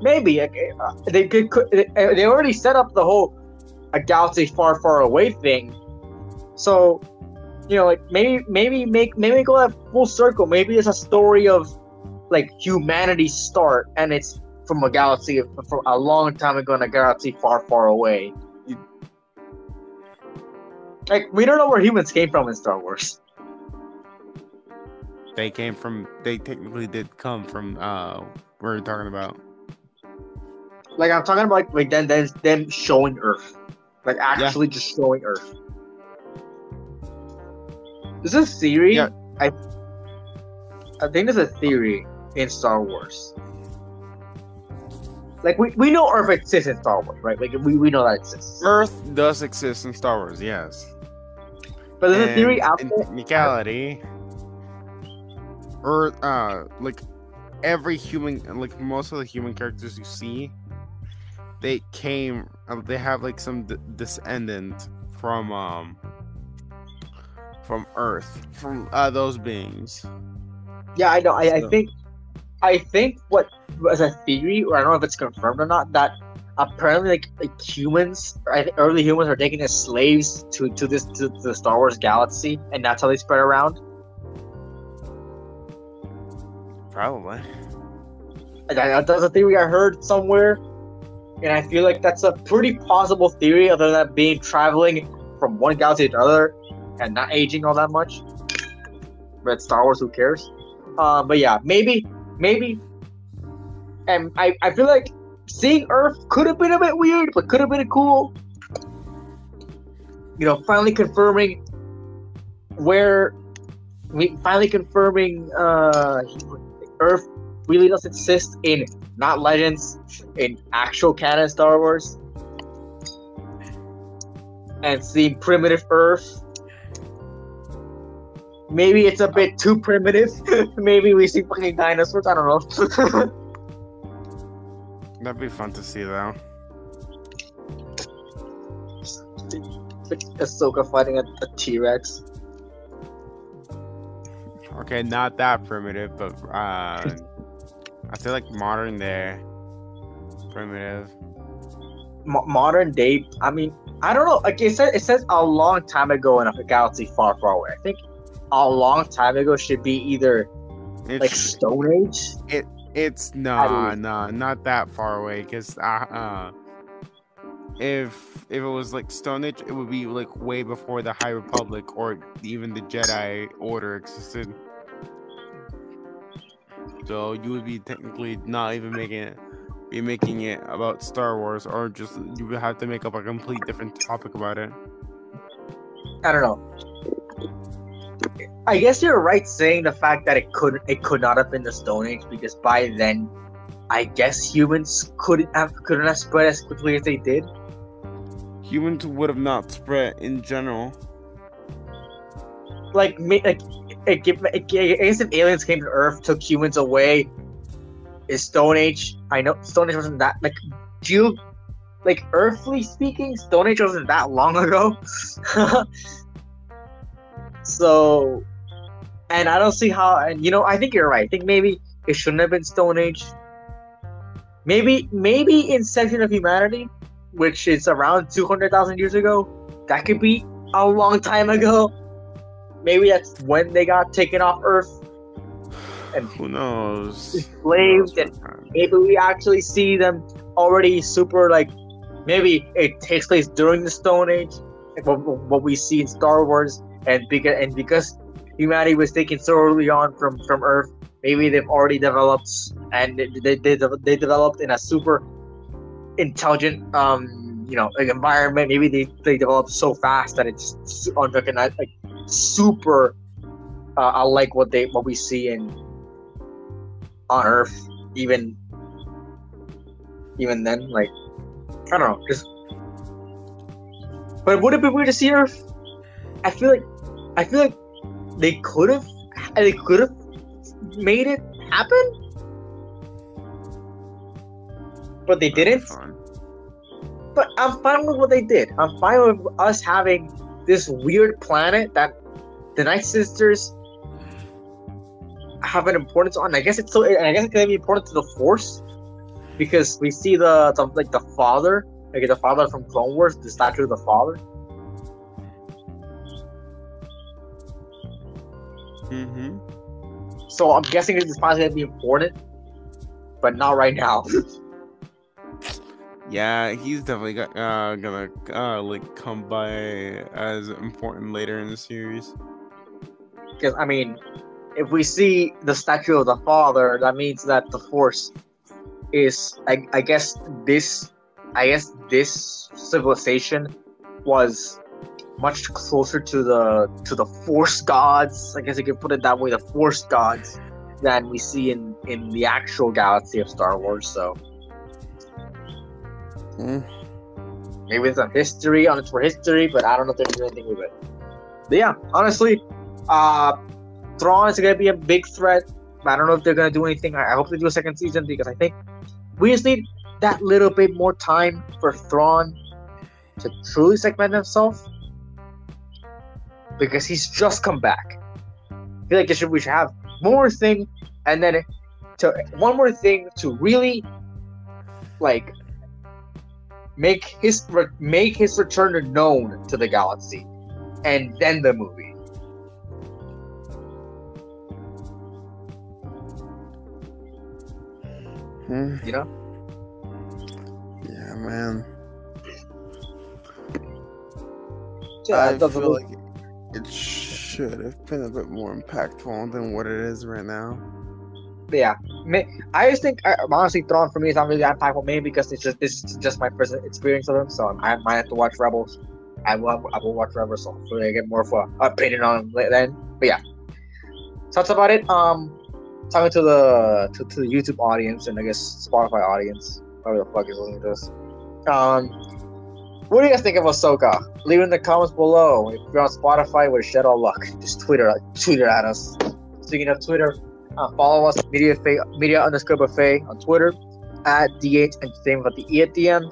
Maybe they already set up the whole a galaxy far, far away thing, so you know, like maybe go that full circle. Maybe it's a story of like humanity's start, and it's from a galaxy from a long time ago in a galaxy far, far away. Like we don't know where humans came from in Star Wars. They technically did come from where are you talking about? Like I'm talking about like them showing Earth. Like actually just showing Earth. There's a theory. Yeah. I think there's a theory in Star Wars. Like we know Earth exists in Star Wars, right? Like we know that exists. Earth does exist in Star Wars, yes. But there's a theory out in there. technicality, Earth, like every human, like most of the human characters you see, they have like some descendant from Earth, from those beings. Yeah, I know. I think what as a theory, or I don't know if it's confirmed or not, that apparently like humans, early humans are taken as slaves to the Star Wars galaxy, and that's how they spread around. Probably. That's a theory I heard somewhere, and I feel like that's a pretty plausible theory, other than being traveling from one galaxy to another and not aging all that much. But Star Wars, who cares? But yeah, maybe. And I feel like seeing Earth could have been a bit weird, but could have been cool. You know, finally confirming Earth really does exist in not Legends, in actual canon Star Wars, and seeing primitive Earth. Maybe it's a bit too primitive. Maybe we see fucking dinosaurs. I don't know. That'd be fun to see, though. Ahsoka fighting a T-Rex. Okay, not that primitive, but I feel like modern day primitive. Modern day. I mean, I don't know. Like it says a long time ago in a galaxy far, far away. I think a long time ago should be either like Stone Age. It's not that far away. Because if it was like Stone Age, it would be like way before the High Republic or even the Jedi Order existed. So you would be technically not even making it about Star Wars, or just you would have to make up a complete different topic about it. I don't know. I guess you're right saying the fact that it could not have been the Stone Age, because by then, I guess humans couldn't have spread as quickly as they did. Humans would have not spread in general. I guess if aliens came to Earth, took humans away, is Stone Age. I know Stone Age wasn't that earthly speaking, Stone Age wasn't that long ago. So, and I don't see how. And I think you're right. I think maybe it shouldn't have been Stone Age. Maybe Inception of Humanity, which is around 200,000 years ago. That could be a long time ago. Maybe that's when they got taken off Earth. And who knows? Enslaved, and maybe we actually see them already super, maybe it takes place during the Stone Age, like what we see in Star Wars, and because humanity was taken so early on from Earth, maybe they've already developed, and they developed in a super intelligent environment. Maybe they developed so fast that it's just unrecognized, super unlike what we see on Earth, even then. I don't know, just. But would it be weird to see Earth? I feel like they could have made it happen, but they didn't. But I'm fine with what they did. I'm fine with us having this weird planet that the Night Sisters have an importance on. I guess it can be important to the Force, because we see the father, the father from Clone Wars, the statue of the father. Mm-hmm. So I'm guessing this is probably going to be important, but not right now. Yeah, he's definitely gonna come by as important later in the series. Because I mean, if we see the statue of the father, that means that the Force is, I guess this civilization was much closer to the Force gods. I guess you could put it that way, the Force gods, than we see in the actual galaxy of Star Wars. So maybe it's a history on it for history, but I don't know if there's anything with it. But yeah, honestly, Thrawn is gonna be a big threat. I don't know if they're gonna do anything. I hope they do a second season, because I think we just need that little bit more time for Thrawn to truly segment himself, because he's just come back. I feel like we should have one more thing, and then one more thing to really make his return known to the galaxy, and then the movie. Yeah, man. Yeah, I feel like it should have been a bit more impactful than what it is right now. But yeah, I just think honestly, Thrawn for me is not really that impactful, mainly because this is just my first experience of him. So I might have to watch Rebels. I will watch Rebels, so hopefully I get more of an opinion on him then. But yeah, so that's about it. talking to the YouTube audience and I guess Spotify audience, whoever the fuck is listening to this. What do you guys think of Ahsoka? Leave it in the comments below. If you're on Spotify, we're shit all luck. Just tweet it at us. Speaking of Twitter, follow us media underscore buffet on Twitter, at DH Entertainment with the E at the end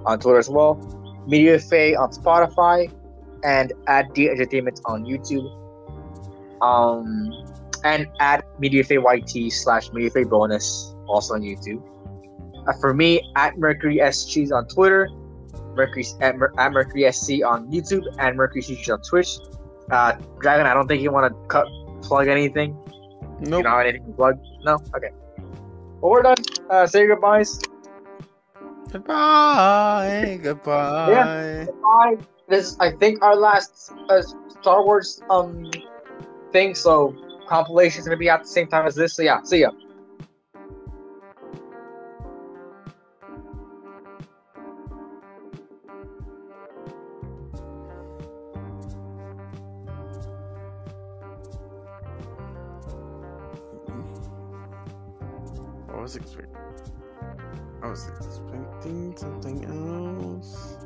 on Twitter as well. Media Buffet on Spotify, and at DH Entertainment on YouTube. And at MediaFayYT /MediaFay bonus also on YouTube. For me, at Mercury SGs on Twitter, at Mercury SC on YouTube, and Mercury CG on Twitch. Dragon, I don't think you want to plug anything. Nope. You don't have anything to plug? No? Okay. Well, we're done. Say your goodbyes. Goodbye. Goodbye. Yeah. Goodbye. This is, I think, our last Star Wars thing, so compilation's gonna be at the same time as this. So yeah, see ya. I was expecting something else.